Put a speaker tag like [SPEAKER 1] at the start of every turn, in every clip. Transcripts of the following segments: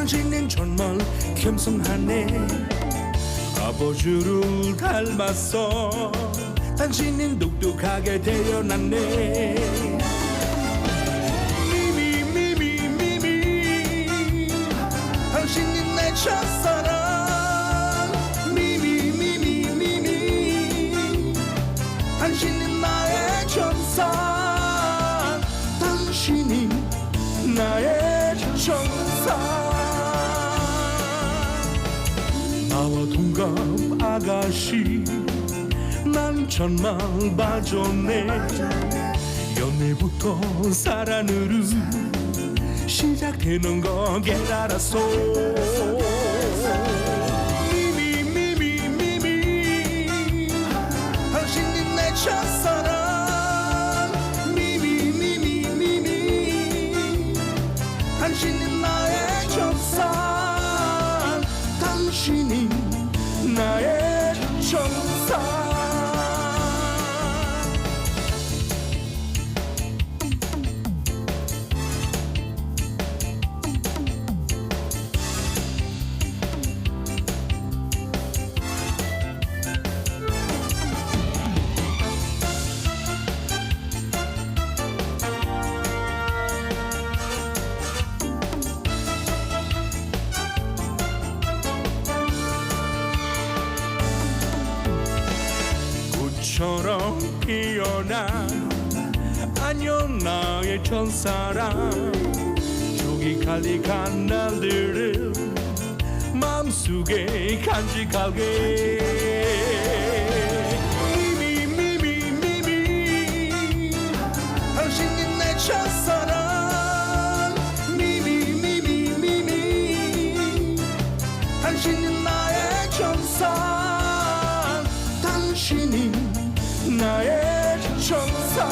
[SPEAKER 1] 당신은 정말 겸손하네 아버지를 닮았어 당신은 똑똑하게 태어났네 미미 당신은 내 첫사랑 미미 당신은 나의 천사 당신이 나의 천사 나와 동갑 아가씨 난 정말 봐줬네 연애부터 사랑으로 시작되는 거 깨달았어 미미 당신이 내 첫사랑 미미 당신은 나의 천사 당신이 나의 천사 처럼 피어난 안녕 나의 천사랑 저기 갈릭한 날들을 마음속에 간직하게 미미 당신이 내 첫사랑 미미 당신은 나의 천사 당신이 나의 천사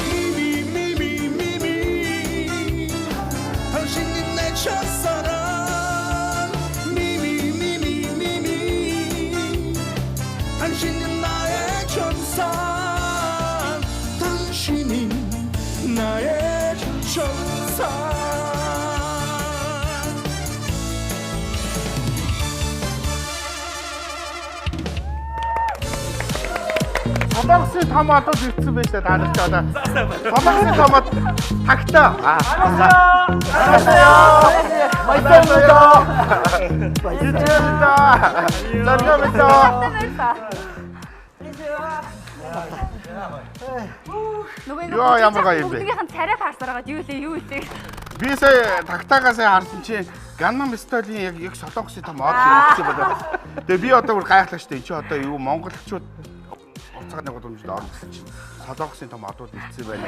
[SPEAKER 1] 미미 당신이 내 첫사랑 미미 당신은 나의 천사 당신이 나의 천사
[SPEAKER 2] Солонгосын том одод ирсэн байж та нарч одоо. Солонгосын том од тагтаа. Анасаа. Баярлалаа. Йоо ямар гоё юм бэ.
[SPEAKER 3] Бүгдийнхэн царай харсараад юу илээ.
[SPEAKER 2] Би сая тагтаагаас харсан чинь Gangnam Style-ийн яг солонгосын том од ирсэн болоо. Тэгээ би одоо бүр гайхлаа штэ. Энд чи одоо юу монголчууд уртцааны гудамжид орно гэсэн чинь солонгосын том одууд ирсэн байна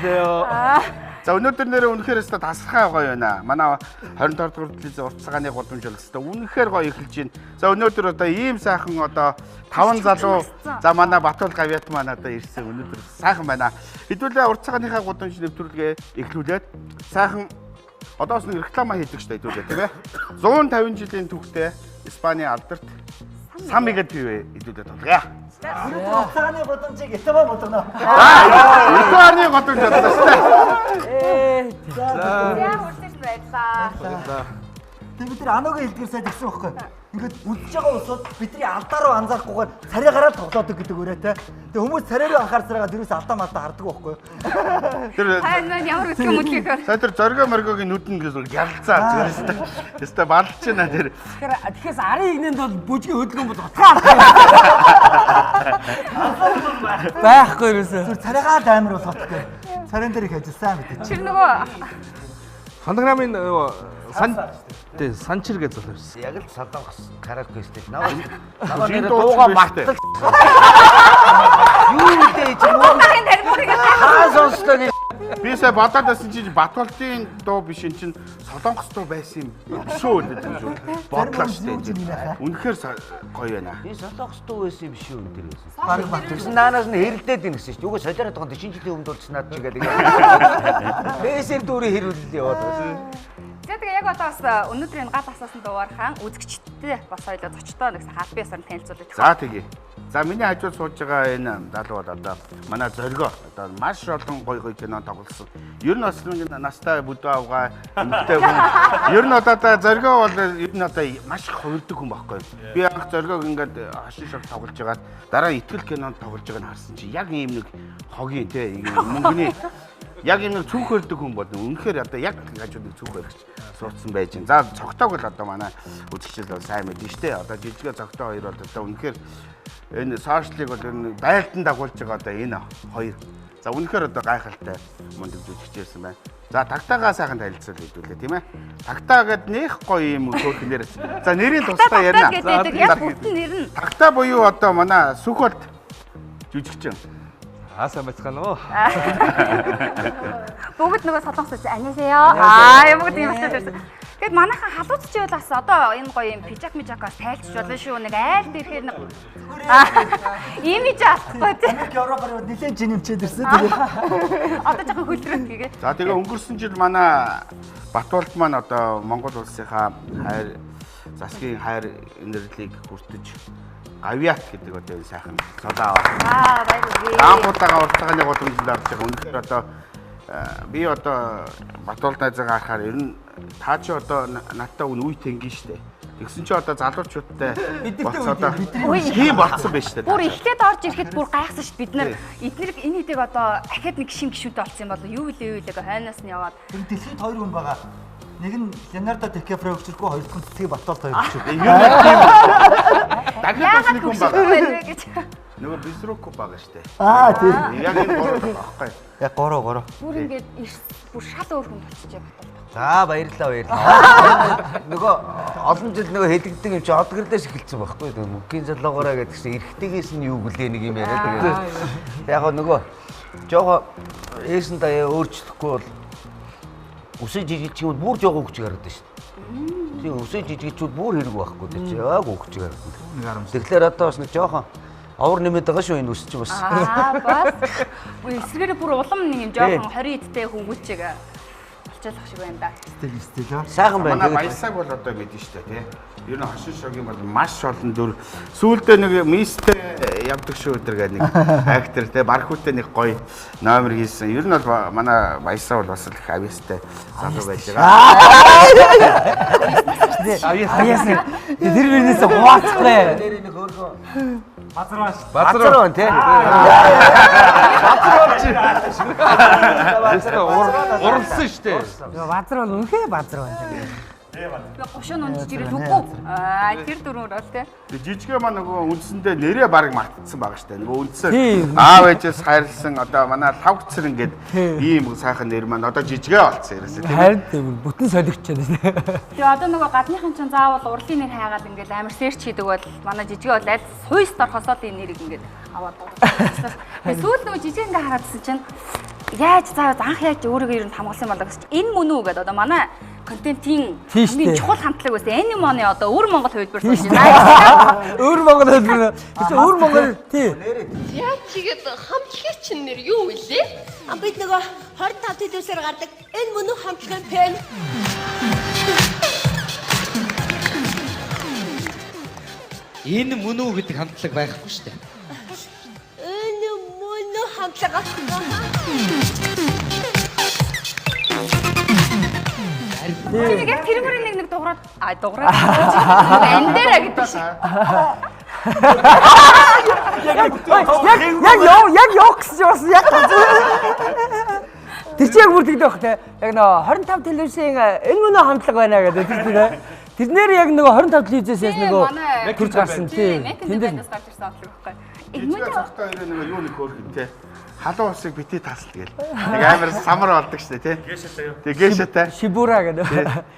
[SPEAKER 2] гэх. За өнөөдөр нэрээ үнэхээр өстө тасархай гоё байна. Манай 22 дугаар телевизэн уртцааны гудамж бол өстө үнэхээр гоё эхэлж байна. За өнөөдөр одоо ийм сайхан одоо 5 залуу за манай Батуул Гавьят маань одоо ирсэн. Өнөөдөр сайхан байна. Хэдүүлээ уртцааныхаа гудамж нэвтрүүлгээ эхлүүлээд сайхан одоос нэг реклама хийдэг штэ хэдүүлээ тийм ээ. 150 жилийн түүхтэй Испаний алдарт Самигэд пивэ хэдүүлээ тоглоё.
[SPEAKER 4] уртцааны гудамжийг итвэ бодгоно.
[SPEAKER 2] Итвэний гудамж бодлоо штэ.
[SPEAKER 3] За хүрсэж байлаа.
[SPEAKER 4] Бид нар ануугийн хэлдгэрсээ тэгсэн байхгүй. Ингээд үлдэж байгаа усууд бидний алдаа руу анзаарахгүйгээр царай гараад тоглодог гэдэг өрөөтэй. Тэгээ хүмүүс царай руу анхаарсараад ерөөс алдаа малтаа хардаг байхгүй.
[SPEAKER 2] Тэр
[SPEAKER 3] ямар үсэг юм үлээхээр.
[SPEAKER 2] сая тэр зоргоо моргогийн нүдэн гэж ялцаа зүгээрээ. Тэстэ балж байна тэр.
[SPEAKER 4] Тэгэхээр арын игнэнд бол бүжгийн хөдөлгөөн бол утгаа. Байхгүй ерөөсөө. Зүр царайгаа даймар бол хотгүй. Царайн дээр их ажилласан мэдээ.
[SPEAKER 3] Чир нөгөө
[SPEAKER 5] Фонограммын санчир гэж залуурсан.
[SPEAKER 6] Яг л солонгос караоке стил. Намаа
[SPEAKER 2] Жин
[SPEAKER 6] дууга мартал. Юу гэдэг чи
[SPEAKER 3] Монголын тарихыг
[SPEAKER 6] хаа сонслоо
[SPEAKER 2] Би сая бодоод байсан чинь Батуултын дуу биш эн чинь солонгос дуу байсан юм шүү гэдэг юм шүү. Бодлоо штэ. Үнэхээр гоё байна.
[SPEAKER 6] би солонгос дуу байсан юм шүү энэ гэсэн. Тэгсэн наанаас нь хэрэлдээд ийн гэсэн шүү. Юугаа солиороод байгаа чинь жилийн өмнө дуулцсан наад чигээд. Бээсэр дүүрээ хэрүүлэл яваад байна.
[SPEAKER 3] За тэгээ яг одоо бас өнөөдрийн гал асуусан дугаархан үзэгчдтэй бас хоёлоо зочдоо нэгсэн халбын ясаар танилцуулъя.
[SPEAKER 2] За тэгье. За миний хажууд сууж байгаа энэ залуу бол одоо манай зоргоо одоо маш олон гоё кино тоглосон. Ер нь бас нэг настай бүдүү авгаа эмэгтэй хүн. Ер нь одоо зоргоо бол ер нь одоо маш их хувирдаг хүн байхгүй. Би анх зоргоог ингээд хашин шог тоглож байгаад дараа итгэл кинонд тоглож байгааг нь харсан чи яг ийм нэг хогийн те мөнгөний яг ийм нэг цүнх хөрдөг хүн бол үнэхээр одоо яг хажууд нэг цүнх хөргөж суудсан байж гин. За цогтоог бол одоо манай үзэгчд бол сайн мэднэ штэ. Одоо жижигэ цогтоо хоёр бол одоо үнэхээр энэ сошиалыг бол энэ байлдан дагуулж байгаа одоо энэ хоёр. За үнэхээр одоо гайхалтай мундаг жүжигчсэн байна. За тагтаагаа сайхан танилцуул хэдүүлээ тийм ээ. Тагтаа гэд нэх гоё юм хөөх нэр. За нэрийн тусдаа ярина.
[SPEAKER 3] Яг бүтэн нэр нь.
[SPEAKER 2] Тагтаа буюу одоо манай Сүхболт жүжигчин.
[SPEAKER 5] Сайн байцгаана уу?
[SPEAKER 3] Бүгд нөгөө солонгос аньяасеё. Юм гэдэг юм хэлсэн. Тэгэд манайхан халууц чи бол бас одоо энэ гоё юм пижак мижакаас тайлчж болно шүү. Нэг айл дээрхээр нэг имиж авахгүй тийм.
[SPEAKER 4] Европоор нэлээд жинэмчээд ирсэн. Тэгээ.
[SPEAKER 3] Одоо жоохон хөлдрөөд тэгээ.
[SPEAKER 2] За тэгээ өнгөрсөн жил манай Батболт маань одоо Монгол улсынхаа хайр засгийн хайр инэрлийг хүртэж Гавьяат гэдэг одоо энэ сайхан цолоо аваа.
[SPEAKER 3] Баярлалаа.
[SPEAKER 2] Анхудаага уртгааны гудамжинд орж байгаа. Үнэхээр одоо би одоо Батболт найзаагаа харахаар ер нь та чи одоо надтай үе тэнгийн штэ. Тэгсэн чи одоо залуучуудтай одоо тийм болцсон байж штэ.
[SPEAKER 3] Бүр эхлээд орж ирэхэд бүр гайхсан шүү бид нар эднэр энэ хэдийг одоо ахад нэг гişин гişүнтэй болсон юм бол юу вэ хойноос нь яваад
[SPEAKER 4] Тэр дэлхийд хоёр хүн байгаа. Нэг нь Леонардо Ди Каприо өгчөргүй, хоёр нь Цэцгийн Батболт хоёр өгчөргүй.
[SPEAKER 2] Юу нэг тийм. Дахиад бас нэг хүн байгаа.
[SPEAKER 3] гэж.
[SPEAKER 2] Нөгөө Бисрук байгаа штэ.
[SPEAKER 4] Тийм.
[SPEAKER 2] Яг энэ гурав багхгүй.
[SPEAKER 4] Яг гурав.
[SPEAKER 3] Бүр ингээд бүр шал өөр хүн болчихж байгаа.
[SPEAKER 6] За баярлалаа. Нөгөө олон жил нөгөө хэлэгддэг юм чи одгорлоос эхэлсэн байхгүй юу? Мөнгөний залуугаараа гэдэг чинь эргэтэйгээс нь юу гэлээ нэг юм яриад байгаа. Яг нөгөө жоо ээсэн даяа өөрчлөхгүй бол үсээ жижигчүүд бүр жоо өгч гараад шүү дээ. Тийм үсээ жижигчүүд бүр хэрэг байхгүй дээ чи яг өгч гараад. Тэгэхээр одоо бас нэг жоохон овор нэмээд байгаа шүү энэ үсч бас.
[SPEAKER 3] Бас эсрэгээр бүр улам нэг юм жоохон 20 эдтэй хөвгүүчээг болчихлох шиг байна да.
[SPEAKER 4] Стил.
[SPEAKER 6] Сайхан байна.
[SPEAKER 2] Манай баясаг бол одоо мэдэн штэ тий. Ер нь хошин шогийн бол маш олон дүр. Сүүлдээ нэг мистэй явдаг шүү өдр гэдэг нэг актер тий бархуутай нэг гоё номер хийсэн. Ер нь бол манай баясаг бол бас их авьяастай залуу байж байгаа.
[SPEAKER 4] Аяас. Тэр бинээс хуваацгүй.
[SPEAKER 6] Нэр нэг өөрөө
[SPEAKER 5] Базар
[SPEAKER 6] тий.
[SPEAKER 5] уралсан шүү дээ.
[SPEAKER 7] Базар бол үнэхээр базар байна.
[SPEAKER 3] Гошон унжиж ирэл үгүй. Тэр дөрөөр бол тий.
[SPEAKER 2] Жижигэ маа нөгөө үндсэндээ нэрээ баг мартсан байгаа штэ. Нөгөө үндсээ аав ээжээс хайрлсан одоо манай лавгцэр ингээд ийм сайхан нэр маань одоо жижигэ болцсон ерөөсөө тий.
[SPEAKER 7] Харин тийм бүтэн солигчод байна.
[SPEAKER 3] Тэгээ одоо нөгөө гадныхан чинь заавал урлын нэр хайгаад ингээд амар серч хийдэг бол манай жижигэ бол аль суйст орхосоо энэ нэрийг ингээд аваад байгаа. Сүүл нөгөө жижиг ингээ хараадсан чинь яаж заавал анх яаж өөрийгөө ер нь хамгаалсан юм болоо гэж энэ мөн үү гэдэг одоо манай контентын хамгийн чухал хамтлаг байсан. Анимоны одоо өвөр Монгол хувилбар болж байна.
[SPEAKER 7] Өвөр Монгол хэлбэр. Өвөр Монгол тий.
[SPEAKER 8] Яг чигээд хамтлагч чинь нэр юу вэ? Бид нөгөө 25 төдөөсөр гардаг энэ мөн үү хамтлагын пен.
[SPEAKER 9] Энэ мөн үү гэдэг хамтлаг байхгүй шүү дээ.
[SPEAKER 8] Энэ мөн үү хамтлаг.
[SPEAKER 3] Нэг яг тэрүүрийн нэг дуурайд андера гэдэг шиг.
[SPEAKER 7] Яг ёо гэсэн бас яг. Тэр чинь яг бүр тэгдэг байх те. Яг нөө 25 телевизийн энэ мөнөө хамтлаг байна гэдэг тэр тийм. Тэрнэр яг нөгөө 25 телевизээс яг нөгөө төрж гарсан тийм.
[SPEAKER 3] Тэндээс гарч ирсэн хамтлаг байхгүй.
[SPEAKER 2] Жижигэ цогтой өөрөө нөгөө юу нэг хөөрхөн тий. Халуун усыг битээ тасал гээл. Нэг амар самар болдог штэ тий. Тэгээ гээшэтэй.
[SPEAKER 7] Шибура гэдэг.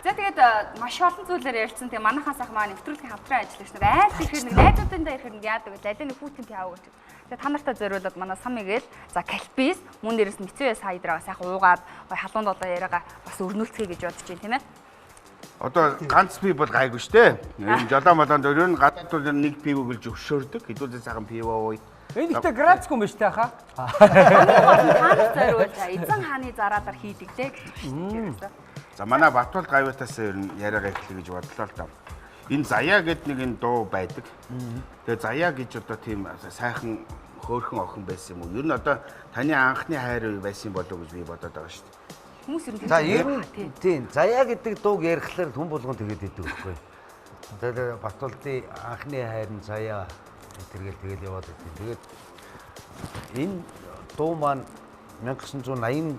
[SPEAKER 3] За тэгээд маш олон зүйлээр ярьсан. Тэгээ манайхаа сайхан маань нэвтрүүлгийн хамтран ажиллагч нар айл ихээр нэг найзуудтай ихээр нэг яадаг гэж аль нэг хүүтэн тий аваа гэж. Тэгээ та нартай зориулаад манай самигээл за калпис мөн дээрээс мицвэ сайдраа сайхан уугаад халуунд одоо яриагаа бас өрнүүлцгээе гэж бодож байна тийм ээ.
[SPEAKER 2] Одоо ганц пив бол гайгүй штэ. Энэ жолоо молонд өөр нь гадаад бол нэг пив өгөлж өшөөрдөг. Хэдүүлээ сайхан пив ууй.
[SPEAKER 7] Энэ ихтэй градусгүй юм шүү дээ хаа.
[SPEAKER 3] Хаанаас зориулж эзэн хааны зараадар хийдэг те гэж.
[SPEAKER 2] За манай Батболт гавьяатаас ер нь яриагаа эхлэе гэж бодлоо л доо. энэ заяа гэдэг нэг энэ дуу байдаг. Тэгээ заяа гэж одоо тийм сайхан хөөрхөн охин байсан юм уу? Ер нь одоо таны анхны хайр байсан болов уу гэж би бодоод байгаа шүү дээ.
[SPEAKER 3] Хүмүүс ер нь
[SPEAKER 6] За ер нь тийм заяа гэдэг дууг ярихлаар хүн болгон тэгээд идэв байхгүй. Тэгээд Батулдын анхны хайр нь заяа тэгэл яваад идэв. Тэгээд энэ дуу маань 1986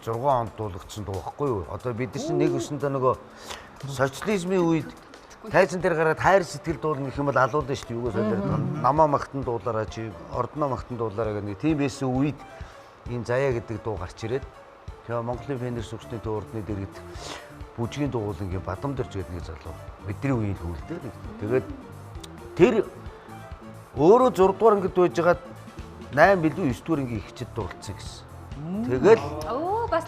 [SPEAKER 6] онд дуулагдсан дуу байхгүй юу? Одоо бид чинь нэг өсөндөө нөгөө социализмын үед тайзан дээр гараад хайр сэтгэл дуулна гэх юм бол алуулна шүү дээ. Юугаас өөр намаа магтан дуулаараа чи ордноо магтан дуулаараа гэх нэг тийм байсан үед энэ заяа гэдэг дуу гарч ирээд тэгээ Монголын фенер сүрчний төөрдний дэргэд бүжгийн дуулангийн бадам дэрж гэдэг нэг залуу бидний үеийн хөвөлтэй. Тэгээд тэр өөрөө 6 дугаар ангид байжгаад 8 билүү 9 дугаар ангийн ихчэд дуулцсан гэсэн. Тэгэл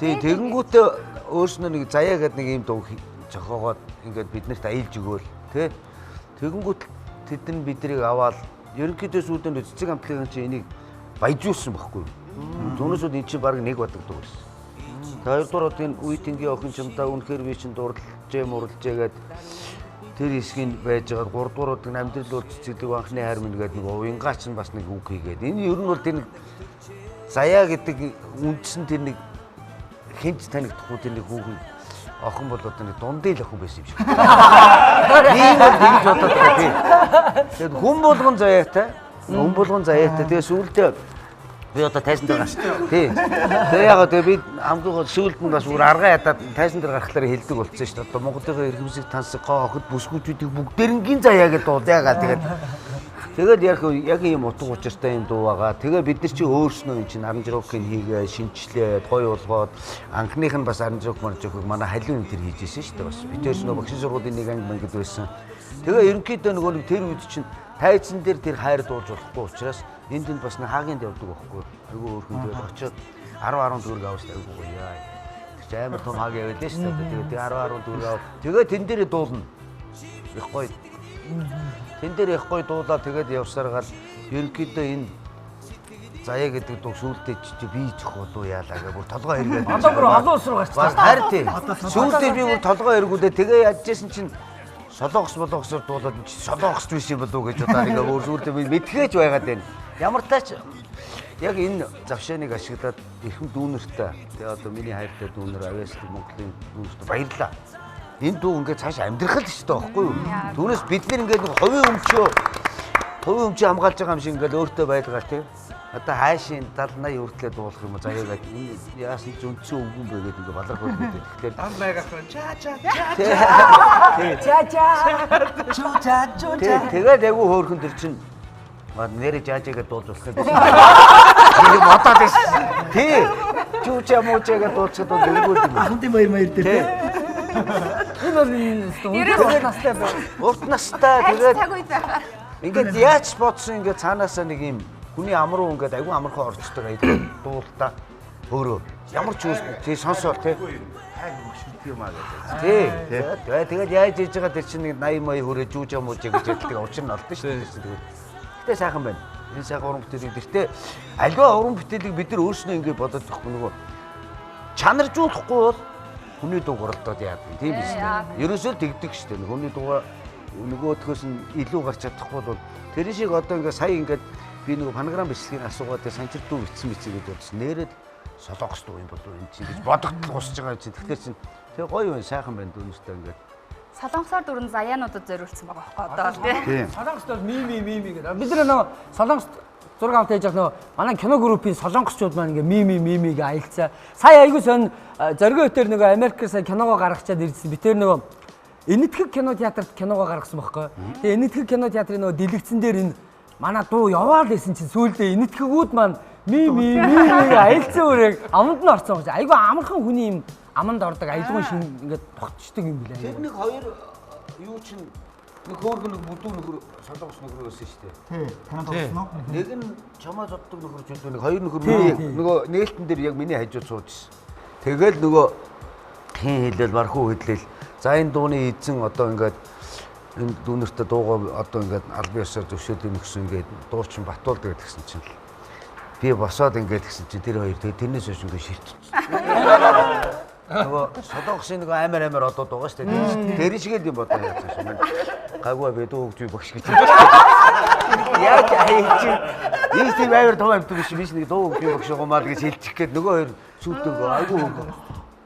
[SPEAKER 6] тэгэнгүүтээ өөрснөө нэг заяа гэдэг нэг юм дуу зохиогоод ингээд биднэрт аялж өгөөл тий. Тэгэнгүүт тэд нь биднийг аваад ерөнхийдөө сүйдэн цэцэг амтлагын чинь энийг баяжуулсан байхгүй. Түүнээсүүд эн чинь баг нэг бодогддог байсан. Хоёрдугаар удаа энэ үеийнгийн охин чамдаа үнэхээр би чинь дурлжээ тэр хэсгийг байж байгаа. Гуравдугаар удаа амьдрал бол цэцэглэг анхны хайр минь гэдэг нэг уянгаа чинь бас нэг үг хийгээд. Энэ ер нь бол тэр нэг заяа гэдэг үндсэн тэр нэг хинч танигдахгүй тэр нэг хүүхэн охин бол одоо нэг дундын л охин байсан юм шиг. Тийм бол тэгж бодоод байгаа тийм. Тэгээд хүн болгон заяатай. Хүн болгон заяатай. Тэгээд сүүлдээ би одоо тайзан дээр гарч. Тийм. Тэгээд яг одоо би хамгийн сүүлд нь бас бүр аргаа ядаад тайзан дээр гарахлаар хэлдэг болчихсон шүү дээ. Одоо Монголын иргэмсэг тансаг охид бүсгүүчүүдийг бүгдээрнгийн заяа гэдэг дуулаагаа тэгээд яг юм утга учиртай юм дуу байгаа. Тэгээ бид нар чи өөрснөө энэ чинь аранжировкыг хийгээ, шинчлээд, гоё болгоод анхных нь бас аранжировк манай халиун энэ төр хийжсэн шүү дээ бас. Бид тэрс нөө багшийн сургуулийн нэг анги мангад байсан. Тэгээ ерөнхийдөө нөгөө нэг тэр үед чинь тайзан дээр тэр хайр дуулж болохгүй учраас энд нь бас нэг хаагийн явдаг байхгүй. Айгүй өөрхөн тэгээд очиод 10 төгрөг авсан айгүй гоё яа. Тэр амар том хааг явуулсан шүү дээ. Тэгээ 10 төгрөг ав. Тэгээ тэн дээр дуулна. Их гоё. Тэн дээр их гоё дуулаад тэгээд явсараад ерөнхийдөө энэ заяа гэдэг дуу сүүлдээ чи би зохиолоо яалаа гэх бүр толгой эргээд.
[SPEAKER 7] Одоо бүр олон ус руу гарчихсан.
[SPEAKER 6] Харин тийм. Сүүлдээ би бүр толгой эргүүлээ тэгээ яжсэн чинь солонгосоор дуулаад солонгосч биш юм болов уу гэж удаа ингээ өөр сүүлдээ би мэдхээж байгаад байна. Ямар тач яг энэ завшааныг ашиглаад эрхэм дүүнэртэй тэгээ одоо миний хайртай дүүнэр авьяаслаг Монголын дүүнэрт баярлаа. Энэ дүү ингээд цааш амьдрах л шүү дээ байхгүй юу? Түүнээс бид нэр ингээд нэг хувийн өмчөө хамгаалж байгаа юм шиг ингээд өөртөө байлгаа тийм. Одоо хаашийн 70 80 хүртлээр дуулах юм заяагаад энэ яасан ч үндсэн өвгөн бэ гэдэг ингээд балар хөл гэдэг. Тэгэхээр дан байгах чаа. Тэгээд айгу хөөрхөн төр чинь нэрэ жаажигээ дуулж болох юм. Энэ бодоод байсан. Тий. Чуучаа муучаагаа дуулчихад бол эргүүл юм.
[SPEAKER 4] Ахмадын баяр дээр тийм.
[SPEAKER 7] Энэ бол энэ настай байна.
[SPEAKER 6] Урт настай тэгээд
[SPEAKER 3] цаг үед байхаар
[SPEAKER 6] ингээд яаж бодсон ингээд цаанаасаа нэг юм хүний ам руу ингээд айгүй амархан орчдөг айгүй дуултаа өөрөө ямар ч үс тий сонсоо тий
[SPEAKER 2] юм аа гэдэг.
[SPEAKER 6] тий тэгээд яаж хийж байгаа тэр чинь 80 мая хүрээ жүүжээ муужээ гэж яддаг учир нь олдсон шүү дээ. Гэтэ сайхан байна. Энэ сайхан уран бүтээлийг тэртээ альва уран бүтээлийг бид нар өөрснөө ингээд бодоод байхгүй нөгөө чанаржуулахгүй бол хүний дуу гуралдаад яадаг тийм биз дээ. Ерөөсөө л тэгдэг шүү дээ. Хүний дууга нөгөөдхөөс нь илүү гарч чадахгүй бол тэр шиг одоо ингээд сая ингээд би нөгөө фонограм бичлэгийн асуугаад санчир дүү битсэн гэж бодсон. Нэрээд солонгос дуу юм болов энэ чинь гэж бодогдол гусж байгаа юм чинь. Тэгэхээр чинь тэгээ гоё юм сайхан байна дүүнэртэй ингээд.
[SPEAKER 3] солонгосоор дөрөв заяануудад зориулсан байгаа байхгүй одоо тийм.
[SPEAKER 7] Солонгост бол мими гэдэг. Бид нөгөө солонгост зураг авалт хийж байгаа нөгөө манай кино группийн солонгосчууд маань ингээ мимиг аялцаа. Сая айгуу сон зориг өтер нөгөө Америкээс киногоо гаргачаад ирсэн. Би тэр нөгөө Энэтхэг кино театрт киногоо гаргасан байхгүй. Тэгээ Энэтхэг кино театрын нөгөө дэлгэцэн дээр энэ манай дуу яваал байсан чинь сүүлдээ Энэтхэгүүд маань мимиг аялцаа үрэг аманд нь орсон гэж. Айгуу амархан хүний юм аманд ордог аялгын шин ингээд тогтчдөг юм билээ.
[SPEAKER 6] Тэр нэг хоёр юу чинь нэг хөөргөн нэг бүдүү нөхөр солонгос нөхөр байсан шүү дээ.
[SPEAKER 4] Тий, танад болсон уу?
[SPEAKER 6] Нэг нь чамаа зоддог нөхөр ч үлдээ нэг хоёр нөхөр миний нөгөө нээлтэн дээр яг миний хажууд суудсан. Тэгэл нөгөө хин хэлэл бархуу хэлэл за энэ дууны эзэн одоо ингээд энэ дүүнэртээ дуугаа одоо ингээд албан ёсоор зөвшөөрлөг нэгсэн ингээд дуучин Батуулд гэсэн чинь би босоод ингээд гэсэн чинь тэр хоёр тэрнээс хойш ингээд ширчихсэн. нөгөө солонгосын нөгөө амар одод байгаа шүү дээ. Тэр шиг л юм бодоо яасан шүү. Гагва бэ дөө хөгжиж багш гэж. Яг аяач. Ийм тийм амар том амт биш нэг дөө хөгжиж багш гомаад гэж хэлчих гээд нөгөө хоёр сүлдөнгөө айгуу хөнгө.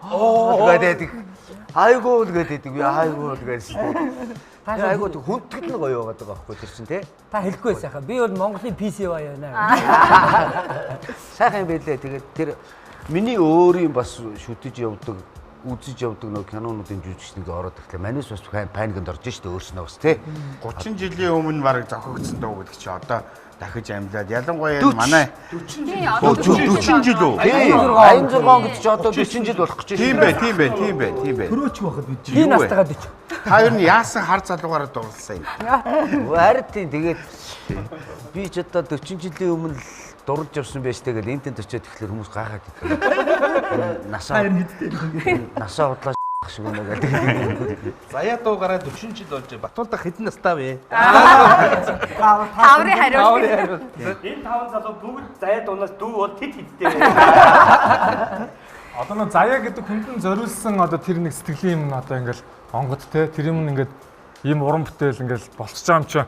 [SPEAKER 6] Тэгээд айгуу л гэдэг би айгуу л гэсэн. Айгуу хүндэтгэл нь гоё байгаа байхгүй тэр чинь тий.
[SPEAKER 7] Та хэлэхгүй сайхан. Би бол Монголын PC байна.
[SPEAKER 6] Сайхан байлээ. Тэгээд тэр миний өөрийн бас шүтэж явдаг, үзэж явдаг нөгөө кинонуудын жүжигчнийг ороод ирэхлээр манайс бас паникнд орж штэ өөрснөө бас тий.
[SPEAKER 2] 30 жилийн өмнө баг зохигдсон дуу гэдэг чи одоо дахиж амьлаад ялангуяа манай 40 жил үү?
[SPEAKER 6] 86 гэж чи одоо 40 жил болох гэж
[SPEAKER 2] байна. Тийм бай.
[SPEAKER 4] Төрөөч байхад бид
[SPEAKER 7] Би настайгаа 40.
[SPEAKER 2] Та ер нь яасан хар залуугаараа дурласан юм.
[SPEAKER 6] Харин тэгээд би ч одоо 40 жилийн өмнө дурж явсан байж тэгээд энтэнд очиод тэгэхээр хүмүүс гайхаад идэв. Насаа удлаа шиг байна гэдэг.
[SPEAKER 5] Заяа дуугараа 40 жил болж Батуулда хэдэн настай вэ?
[SPEAKER 3] Таврын хариулт.
[SPEAKER 10] Энэ таван залуу бүгд заяа дуунаас дүү бол тэт хиттэй. Одоо нэг заяа гэдэг хүндэн зориулсан одоо тэр нэг сэтгэлийн юм одоо ингээл онгод те тэр юм ингээд ийм уран бүтээл ингээл болчихж байгаа юм чинь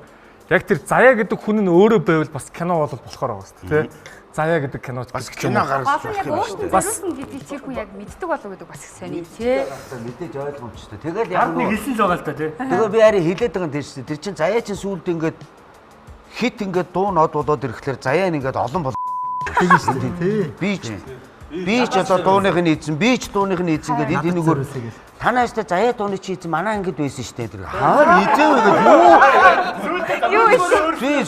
[SPEAKER 10] яг тэр заяа гэдэг хүн нь өөрөө байвал бас кино бол болохоор байгаа шүү дээ те. Заяа гэдэг киноч
[SPEAKER 2] бас кино гаргаж
[SPEAKER 3] Гол нь яг өөртөө зориулсан гэдгийг чи хүн яг мэддэг болов гэдэг бас их сони тий.
[SPEAKER 6] Мэдээж ойлгомжтой. Тэгэл яг
[SPEAKER 10] нэг хэлсэн л байгаа л да тий.
[SPEAKER 6] тэгээ би харин хэлээд байгаа юм тийм шүү дээ. Тэр чин заяа чин сүүлд ингээд хит ингээд дуу нод болоод ирэхлээр заяа нь ингээд олон бол
[SPEAKER 4] тийм шүү дээ тий.
[SPEAKER 6] Би ч одоо дууных нь ийдсэн, би ч дууных нь ийдсэн гэдэг энэ нүгээр танаас та заяа дууны чи ийдсэн манай ангид байсан шүү дээ тэр. Хаа ийзээ гэдэг юу вэ?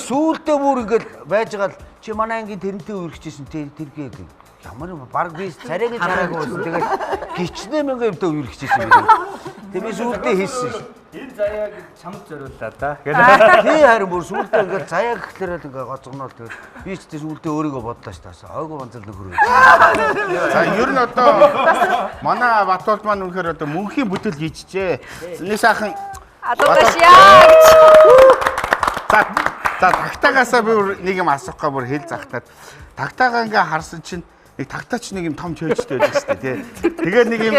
[SPEAKER 6] Сүүлдээ бүр ингээд байж байгаа л чи манай ангийн тэрнтэй үргэжсэн тэргээ ямар юм баг би царайг чараагүй болсон. Тэгээд гिचнээ мянган юмтай үргэжсэн юм. Тэгээд би сүүлдээ хийсэн шүү.
[SPEAKER 10] Энэ заяаг чамд зориуллаа да.
[SPEAKER 6] Тий харин бүр сүүлдээ ингээд заяа гэхлээр л ингээд гоцгоноо тэгээд би ч тийм сүүлдээ өөрийгөө бодлоо ш таасаа. Ойгоо банзал нөхөр.
[SPEAKER 2] За ер нь одоо манай Батуулд маань үнэхээр одоо мөнхийн бүтээл хийчихжээ. Нэг сайхан
[SPEAKER 3] Адугашяа гэж.
[SPEAKER 2] За тагтаагаасаа би нэг юм асуухгаа бүр хэл захтаад тагтаагаа ингээ харсан чинь нэг тагтаач нэг юм том чөөлжтэй байдаг шүү дээ тий. Тэгээд нэг юм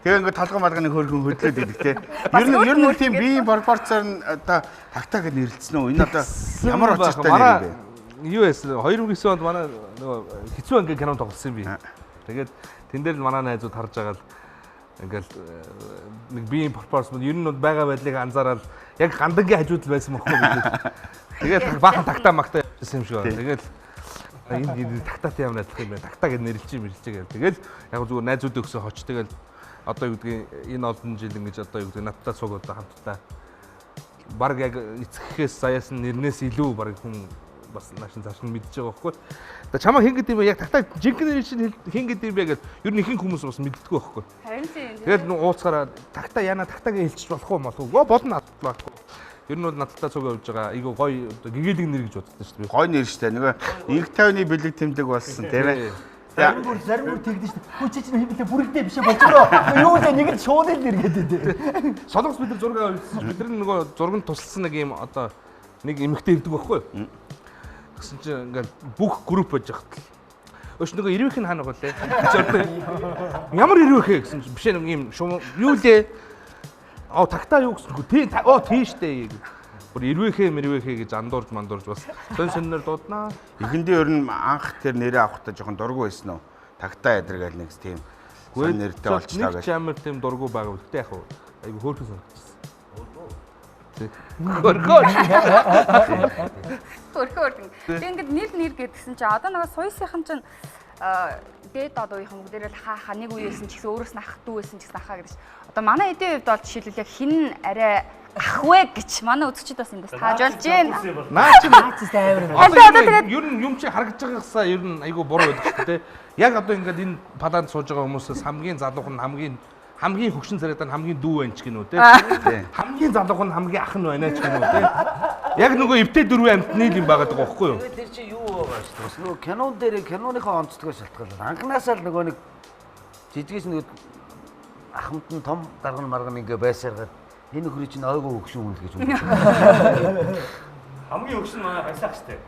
[SPEAKER 2] тэгээ ингээ толгой малганы хөөрхөн хөдлөөд байдаг тий. Ер нь тийм биеийн пропорцоор нь одоо тагтаа гэж нэрлэлсэн үү? Энэ одоо ямар учиртай нэр юм бэ?
[SPEAKER 5] Юу байсан 2009 онд манай нөгөө хэцүү ангийн кино тоглосон би. Тэгээд тэн дээр л манай найзууд харж байгаа л ингээл нэг биеийн пропорц нь ер нь байгаа байдлыг анзаараад яг гандангийн хажууд л байсан мөхгүй бид. Тэгээд баахан тагтаа магтаа явсан юм шиг байна. Тэгээд энэ тагтаатай юм надах юм байна. Тагтаа гэж нэрлэж. Тэгэл яг зүгээр найзууд өгсөн хоч тэгэл одоо юу гэдгийг энэ олон жил ингэж одоо юу гэдгийг надтай цуг одоо хамтдаа баг яг эцэгхээс саяас нэрнээс илүү баг хүн бас наашин цааш нь мэдчихэж байгаа байхгүй. Тэгээ чамаа хин гэдэг юм яг тагтаа жинхэнэ нэр чинь хин гэдэг юм яг ер нь ихэнх хүмүүс бас мэддэггүй байхгүй.
[SPEAKER 3] Харин тийм.
[SPEAKER 5] Тэгээд ууцгаараа тагтаа яна тагтаагаа хэлчих болохгүй болохгүй. Болно байхгүй. Ер нь бол надтай цуг явж байгаа. Айгу гоё гэгээлэг нэр гэж боддоо шүү дээ.
[SPEAKER 2] Гоё нэр шүү дээ. Нөгөө инх тайвны бэлэг тэмдэг болсон тийм ээ.
[SPEAKER 4] Зарим бүр тэгдэж шүү дээ. Хөө чи чинь хэвлээ бүрэгдээ бишээ болчихроо. Юу вэ нэг л шууд л нэргээд дээ.
[SPEAKER 5] Солонгос бид нар зураг авчихсан. Бид нар нөгөө зурганд тусалсан нэг юм одоо нэг эмэгтэй ирдэг байхгүй юу? Гэсэн чинь ингээд бүх групп байж хат. Өш нөгөө ирвэх нь хаана голээ? Ямар ирвэх вэ гэсэн чинь бишээ нэг юм юу лээ? Тагтаа юу гэсэн хөө тийм штэ. Бүр ирвэхээ гэж андуурж бас сонир дууднаа.
[SPEAKER 2] Эхэндээ ер нь анх тэр нэрээ авахдаа жоохон дургу байсан уу? Тагтаа ядргаал нэг тийм нэртэй болчлаа гэж.
[SPEAKER 5] Нэг амар тийм дургу байгаа. Гэтэ яг айгу хөөрхөн санагдчихсан.
[SPEAKER 3] Хөрхөн. Тэг ингээд нэр гэдгсэн чинь одоо нэг суйсынхан чинь дээд одоо үеийнхэн бүгдээрээ хаа нэг үеэсэн ч гэсэн өөрөөс нь ах дүү байсан ч гэсэн ахаа гэдэг чинь. Одоо манай эдийн хувьд бол жишээлбэл яг хин арай ах вэ гэж манай үзэгчид бас эндээс тааж болж байна.
[SPEAKER 5] Наа чи амар. Ер нь юм чи харагдж байгаагсаа ер нь айгу буруу байдаг шүү дээ. Яг одоо ингээд энэ паланд сууж байгаа хүмүүсээс хамгийн залуух нь хамгийн хөгшин царайдаа хамгийн дүү байна ч гинүү те. Хамгийн залуух нь хамгийн ах нь байна ч гинүү те. Яг нөгөө эвтэй дөрвөн амтны юм байгаа даа байхгүй юу?
[SPEAKER 6] Тэр чи юу байгаа шүү дээ. Бас нөгөө кинон дээр киноныхоо онцлогоос шалтгаалаад анханасаа л нөгөө нэг жижигээс нөгөө ахмад нь том дарган марган ингээ байсаргаад энэ нөхрий чинь ойгоо хөгшин хүн л гэж үздэг.
[SPEAKER 10] Хамгийн хөгшин манай баясаах штэ.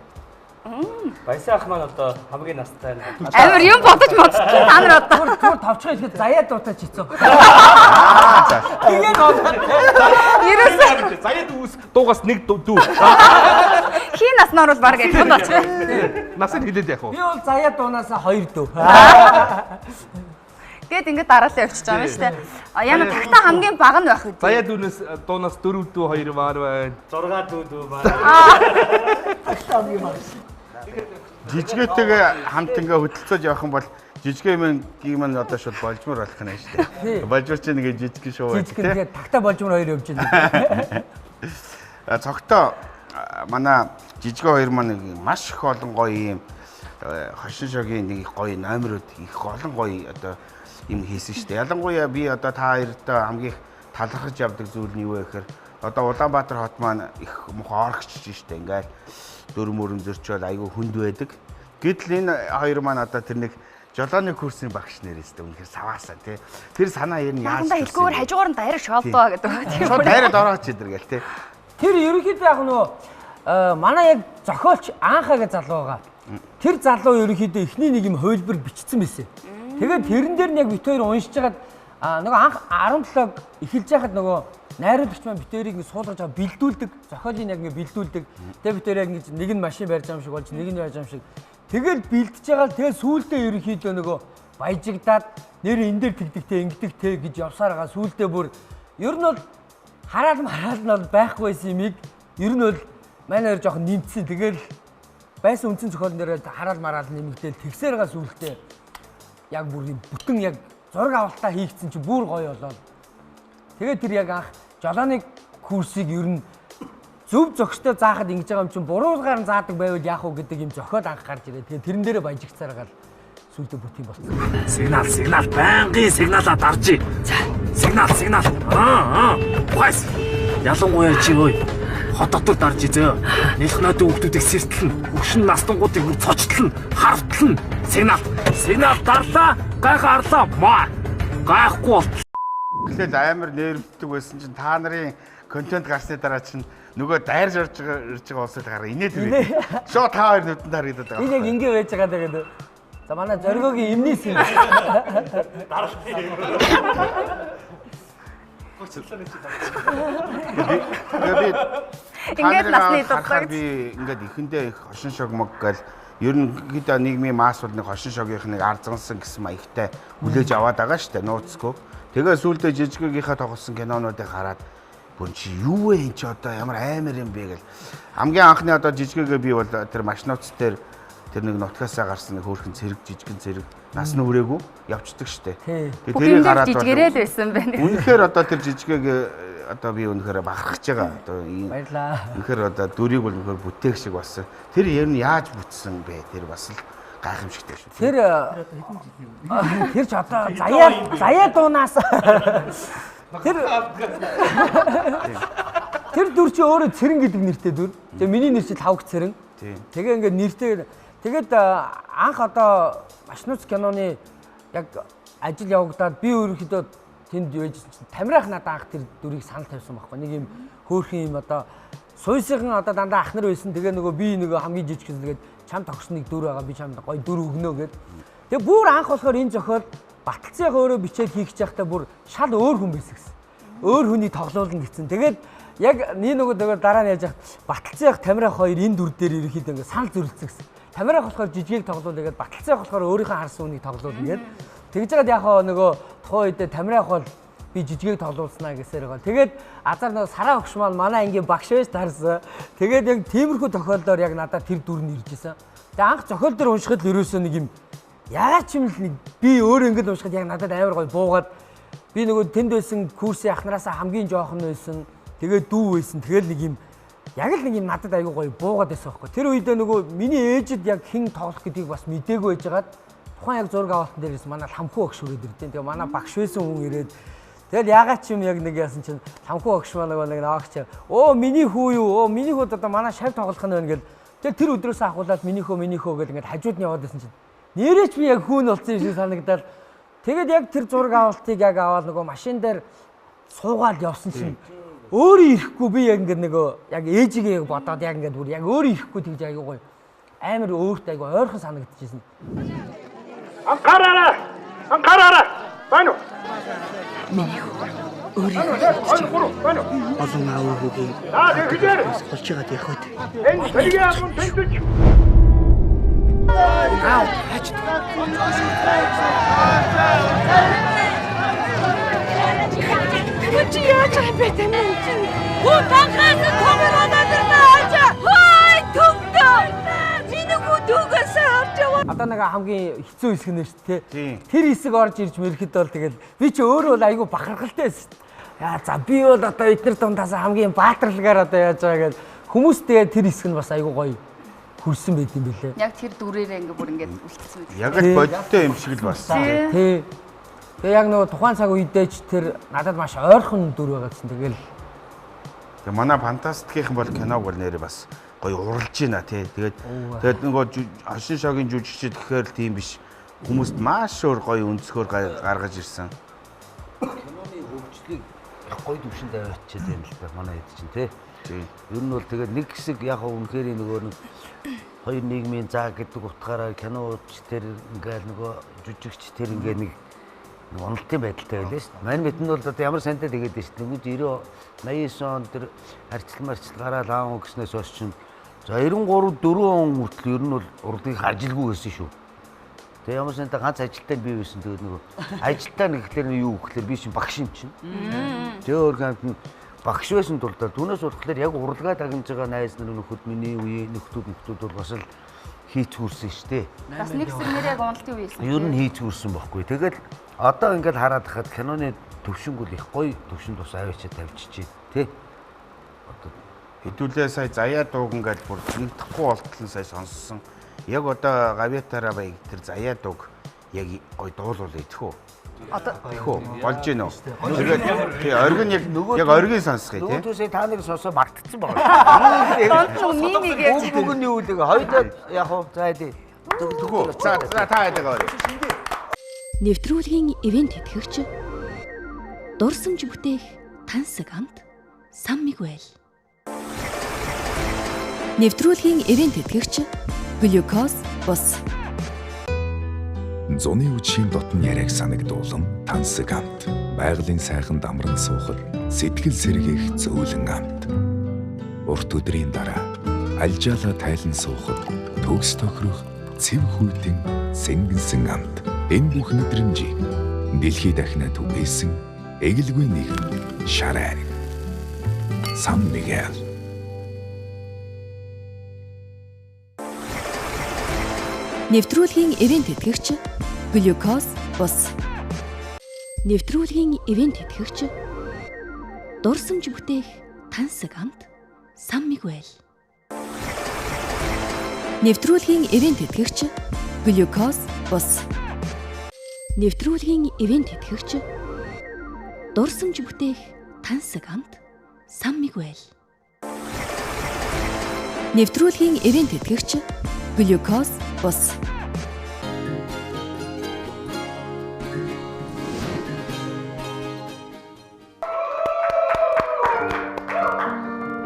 [SPEAKER 11] Баясан ах маань одоо хамгийн настай.
[SPEAKER 3] Амар юм бодож модчихсан та нар одоо.
[SPEAKER 7] Түр тавчгаа ихэд заяа дуутаач хийцэн.
[SPEAKER 5] Тэгээд
[SPEAKER 3] Ерөөсөө
[SPEAKER 5] заяа дүүс дуугаас нэг дүү.
[SPEAKER 3] хий наснаар бол баг хэлбэл болчих.
[SPEAKER 5] Насыг хэлээд яах вэ?
[SPEAKER 7] Би бол заяа дуунаасаа 2 дүү.
[SPEAKER 3] Тэгэд ингээд дараалал явчихж байгаа юм шүү дээ. Яна тагтаа хамгийн бага нь байх үү?
[SPEAKER 5] Заяа дуунаас 4 дүү 2 маар байна.
[SPEAKER 11] 6 дүү байна.
[SPEAKER 2] Жижигэтэйгээ хамт ингээ хөдөлцөөж явах юм бол жижигэн юм одоо шууд болжмор болох нь шүү дээ. Болжмор чинь ингээ жижиг шүү байх
[SPEAKER 7] Жижиг тэгээд тагтаа болжмор 2 явж байна.
[SPEAKER 2] Цогтоо манай жижигэн хоёр маань маш их олон гоё юм хошин шогийн нэг гоё номерууд их олон гоё одоо юм хийсэн шүү дээ. Ялангуяа би одоо та хоёртой хамгийн талархаж явдаг зүйл нь юу вэ гэхээр одоо Улаанбаатар хот маань их муухай оргичж шүү дээ. Ингээд дөр мөрөн зөрчөөл айгүй хүнд байдаг. Гэтэл энэ хоёр маань одоо тэр нэг жолооны курсын багш нэрээс дээ. Үнэхээр саваасаа тий. Тэр санаа ер нь яаж
[SPEAKER 3] Яанда хэлгүүр хажуугаар нь дайрах шоолдоо гэдэг.
[SPEAKER 2] шууд дайраад орооч идэр гэл тий.
[SPEAKER 7] Тэр ерөнхийдөө яг нөгөө манай яг зохиолч Анхагийн залуу байгаа. Тэр залуу ерөнхийдөө эхний нэг юм хувилбар бичсэн байсан. Тэгээд тэрэн дээр нь яг бит хоёр уншиж хагаад нөгөө анх 17-г эхэлж байхад нөгөө найруулагч маань бит хоёрыг ингэ суулгаж байгаа бэлдүүлдэг. Зохиолыг яг ингэ бэлдүүлдэг. Тэгээд бит хоёр яг ингэ нэг нь машин барьж байгаа юм шиг болж нэг нь яаж юм шиг. Тэгэл бэлдэж байгаа л тэгэл сүүлдээ ерөнхийдөө нөгөө баяжигдаад нэр энэ дээр тэгдэгтэй ингэдэгтэй гэж явсаар байгаа. Сүүлдээ бүр ер нь бол хараал нь бол байхгүй байсан юмыг ер нь бол манай хоёр жоохон нэмсэн. Тэгэл байсан үндсэн зохиолн дээр хараал мараал нэмэгдээл тэгсээр байгаа сүүлдээ яг бүр бүтэн яг зураг авалтаа хийгдсэн чи бүр гоё болоод. Тэгээд тэр яг анх жолооны курсыг ер нь зөв зохистой заахад ингэж байгаа юм чинь буруулгаар нь заадаг байвал яах вэ гэдэг юм зохиол анх гарч ирээ. Тэгээд тэрэн дээрээ баяжигцаар гал сүйдээ бүт юм болсон.
[SPEAKER 12] Сигнал байнгын сигналаа даржий. Сигнал. Ухаас. Ялангуяа чи ой. Хот дотор даржий зөө. Нэлх нойдын хүмүүсийг сэртлэн, өгшин настангуудыг цочлон, хавтлан. Сигнал дарлаа. Гайхаарлаа. Маа. Гайхгүй бол.
[SPEAKER 2] Тэгэл амар нервддэг байсан чинь та нарын контент гарсны дараа чинь нөгөө дайрж ирж байгаа улсад гараа инээд ирээ. Шоо та хоёр нүдэнд харагдаад байгаа.
[SPEAKER 7] Энэ яг ингэ байж байгаа тэгээд. За манай зоригогийн эмнээс юм.
[SPEAKER 3] Ингээд насны дутдаг.
[SPEAKER 2] Би ингээд ихэндээ их хошин шог мог гэл ерөнхийдөө нийгмийн масс бол нэг хошин шогийнхныг арзансан гэсэн маягтай хүлээж аваад байгаа шүү дээ нууцгүй. Тэгээ сүүлдээ жижиггийнхаа тоглосон кинонуудыг хараад бүр чи юу вэ энэ ч одоо ямар амар юм бэ гэл хамгийн анхны одоо жижиггээ би бол тэр машинууц дээр тэр нэг нутгаасаа гарсан нэг хөөрхөн цэрэг жижигэн цэрэг нас нь үрээгүй явцдаг штэ.
[SPEAKER 3] Тэгээ тэрийг хараад жижигэрэл байсан байна.
[SPEAKER 2] Үнэхээр одоо тэр жижигээг одоо би үнэхээр бахархаж байгаа. Одоо ийм
[SPEAKER 7] баярлаа.
[SPEAKER 2] Үнэхээр одоо дүрийг бол үнэхээр бүтээх шиг болсон. Тэр ер нь яаж бүтсэн бэ? Тэр бас л гайхамшигтай шүү.
[SPEAKER 7] Тэр ч одоо заяа дуунаас Тэр дүр чи өөрөө цэрэн гэдэг нэртэй дүр. Тэгээ миний нэр чи Тавг цэрэн. Тэгээ ингээд нэртэй тэгээд анх одоо машинууц киноны яг ажил явагдаад би өөрөөхдөө тэнд явжсэн чинь Тамирах надад анх тэр дүрийг санал тавьсан байхгүй. Нэг юм хөөрхөн юм одоо суйсгийн одоо дандаа ах нар байсан. Тэгээ нөгөө би нөгөө хамгийн жижигхэн тэгээд чам тогсныг дүр байгаа би чамд гоё дүр өгнө гэд. Тэгээ бүр анх болохоор энэ зохиол Баталцыг өөрөө бичээд хийх гэж байхдаа бүр шал өөр хүн байсан гэсэн. Өөр хүний тоглоулна гэсэн. Тэгээд яг нөгөө дараа нь яаж яах Баталцыг Тамирах хоёр энэ дүр дээр ерөөхдөө ингээд санал зөрөлдсөн гэсэн. Тамирах болохоор жижигийг тоглоулна гэдэг Баталцыг болохоор өөрийнхөө харсан үнийг тоглоулна гэдэг. Тэгж жагаад яг нөгөө тухайн үед Тамирах бол би жижигийг тоглуулснаа гэсээр байгаа. Тэгээд азар нөгөө Сараа өгш маань манай ангийн багш байж таарсан. Тэгээд яг тиймэрхүү тохиолдолд яг надад тэр дүр нь ирж исэн. Тэгээд анх зохиол дээр уншихад л ерөөсөө нэг юм яагаад ч юм л нэг би өөрөө ингэж уншихад яг надад амар гоё буугаад би нөгөө тэнд байсан курсын ахнараасаа хамгийн жоохон байсан. Тэгээд дүү байсан. Тэгээд нэг юм яг л нэг юм надад аягүй гоё буугаад байсан байхгүй. Тэр үедээ нөгөө миний ээжид яг хэн тоглох гэдгийг бас мдээгүй байжгаад тухайн яг зураг авалтан дээрээс манай Ламхүү багш өрөөд ирдээ. Тэгээ манай багш байсан хүн ирээд тэгэл яагаад ч юм яг нэг яасан чинь Ламхүү багш маань нэг наагч оо миний хүү юу оо миний хүүд одоо манай шав тоглох нь байна гэл. Тэгээ тэр өдрөөс ахуулаад миний хөө гэл ингээд хажууд нь яваад байсан чинь нэрээ ч би яг хүүн болсон юм шиг санагдаад тэгээд яг тэр зураг авалтыг яг аваад нөгөө машин дээр суугаад явсан чинь өөрөө ирэхгүй би яг ингээд нөгөө яг ээжигээ бодоод яг ингээд бүр яг өөрөө ирэхгүй тэгж аягүй гоё амар өөртөө айгу ойрхон санагдчихсэн.
[SPEAKER 12] Анхаараарай. Байна уу?
[SPEAKER 1] Олон аав хүүгийн болж байгаад явах үү?
[SPEAKER 12] Энэ сэргээ амун тэнцэж.
[SPEAKER 8] Чи яаж байтан юм чи? Хөө танхаас томор надад хай төвдөө. Чи нөгөө дүүгээс авч яваа.
[SPEAKER 7] Одоо нэг хамгийн хэцүү хэсэг нэ шүү дээ. Тэр хэсэг орж ирж мэрэхэд бол тэгэл би чи өөрөө бол айгүй бахархалтай байсан. Яа за би бол одоо эдгээр дундаас хамгийн баатарлагаар одоо яаж байгаа гэвэл хүмүүс тэгээ тэр хэсэг нь бас айгүй гоё хүрсэн байт юм бэлээ.
[SPEAKER 3] Яг тэр дүрээрээ ингээ бүр ингээ үлдсэн үү.
[SPEAKER 2] Яг л бодиттой юм шиг л бассан.
[SPEAKER 7] Тий. Тэгээ яг нөгөө тухайн цаг үедээ ч тэр надад маш ойрхон дүр байгаа гэсэн. Тэгэл
[SPEAKER 2] манай фантастикийнхан бол киног бол нэрээ бас гоё уралж байна тий. Тэгээд нөгөө хошин шогийн жүжигчид гэхээр л тийм биш. Хүмүүст маш өөр гоё өнцгөр гаргаж ирсэн.
[SPEAKER 6] Киноны хөгжлийг гоё төвшөнд аваачаад юм л байна манай хэд чинь тий. Ер нь бол тэгээд нэг хэсэг яг үнэхээр нөгөө нэг хоёр нийгмийн заа гэдэг утгаараа киноч тэр ингээл нөгөө жүжигч тэр ингээ нэг онолтын байдалтай байлаа шүү дээ. Манай мэдэн бол одоо ямар сантай тэгээд байна шүү дээ. 89 он тэр харьцал гараад аав гэснээс хойш чинь за 93 4 он хүртэл ер нь бол урлагийг харж илгүй байсан шүү. Тэгээ ямар сантай ганц ажилтаа бий байсан тэгээд нөгөө ажилтаа нэг ихлээр юу гэхлээр би чинь багш юм чинь. Тэгээ өөргөнд нь багш байсан тул түүнээс урахлаар яг урлагаа дагнаж байгаа найз нар нөхөд миний үеийн нөхдүүд бол бас л хийц хүрсэн шүү дээ.
[SPEAKER 3] Бас нэг хэсэг нэр яг уналтын үе байсан.
[SPEAKER 6] Ер нь хийц хүрсэн байхгүй. Тэгээд одоо ингээд хараад хахад киноны төвшинг бол их гоё төвшөнд бас аваачаад тавьчихжээ тий. Одоо
[SPEAKER 2] Хэдүүлээ сая заяа дууг ингээд бүр нэгдэхгүй болтлон сая сонссон. Яг одоо гавьятаараа баяг тэр заяа дууг яг гоё дуулуул идэх үү?
[SPEAKER 3] Одоо
[SPEAKER 2] Тэхүү болж гин үү? Тэгээд тий оргин яг оргин сонсгоё тий.
[SPEAKER 6] Түүнээс та нар сонсоо мартцсан байгаа.
[SPEAKER 3] донцоо мими гэж.
[SPEAKER 6] Бүгд нь юу лэг хоёроо яг уу за хэдий.
[SPEAKER 2] Тэхүү за та яадаг орё.
[SPEAKER 13] Нэвтрүүлгийн ивент тэтгэгч дурсамж бүтээх тансаг амт сан мигвэл. Нэвтрүүлгийн ивент тэтгэгч глюкоз бус.
[SPEAKER 14] Зуны үдшийн дотн яриаг санагдуулан тансаг амт. Байгалийн сайхан дамран суухад сэтгэл сэргээх зөөлөн амт. Урт өдрийн дараа альжаалаа тайлан суухад төгс тохирох цэв хүйтэн сэнгэнсэн амт. Энэ бүх мэдрэмжийг дэлхийд дахинаа түгээсэн эгэлгүй нэгэн шар айраг. Сан Мигел.
[SPEAKER 13] Нэвтрүүлгийн ивент тэтгэгч глюкоз бус. Нэвтрүүлгийн ивент тэтгэгч дурсамж бүтээх тансаг амт сан мигвэл. Нэвтрүүлгийн ивент тэтгэгч глюкоз бус. Нэвтрүүлгийн ивент тэтгэгч дурсамж бүтээх тансаг амт сан мигвэл. Нэвтрүүлгийн ивент тэтгэгч глюкоз бус.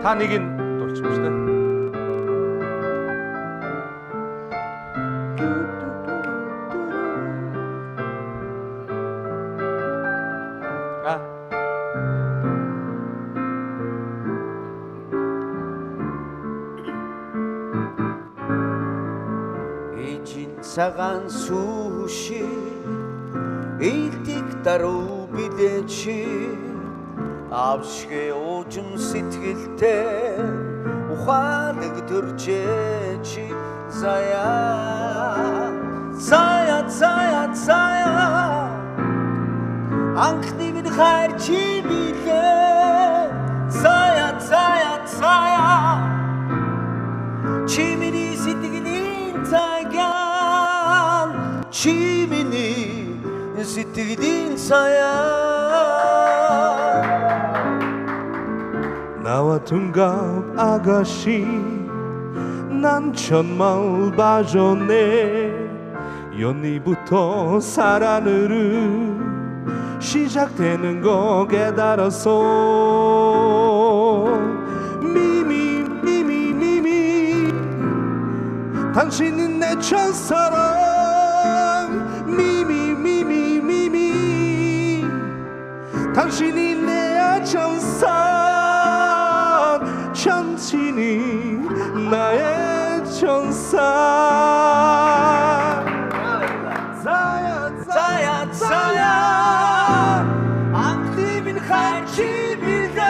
[SPEAKER 5] Та нэг нь дурчмжтэй.
[SPEAKER 6] Цагаан суши илтик даруу билечи авшгэ уужим сэтгэлтэй ухаалаг төрчээчи заяа анхны минь хайр чи билээ заяа чи миний сэтгэлийн цагаан чи миний сэтгэлийн саяа
[SPEAKER 12] 나와둔갑 아가씨 난 천마을 봐줬네 연희부터 사랑으로 시작되는 거 깨달았어 미미
[SPEAKER 5] 당신은 내 첫사랑 미미 당신이 내 아천산 천진이 나의 천사 자야 안티빈 칼치비데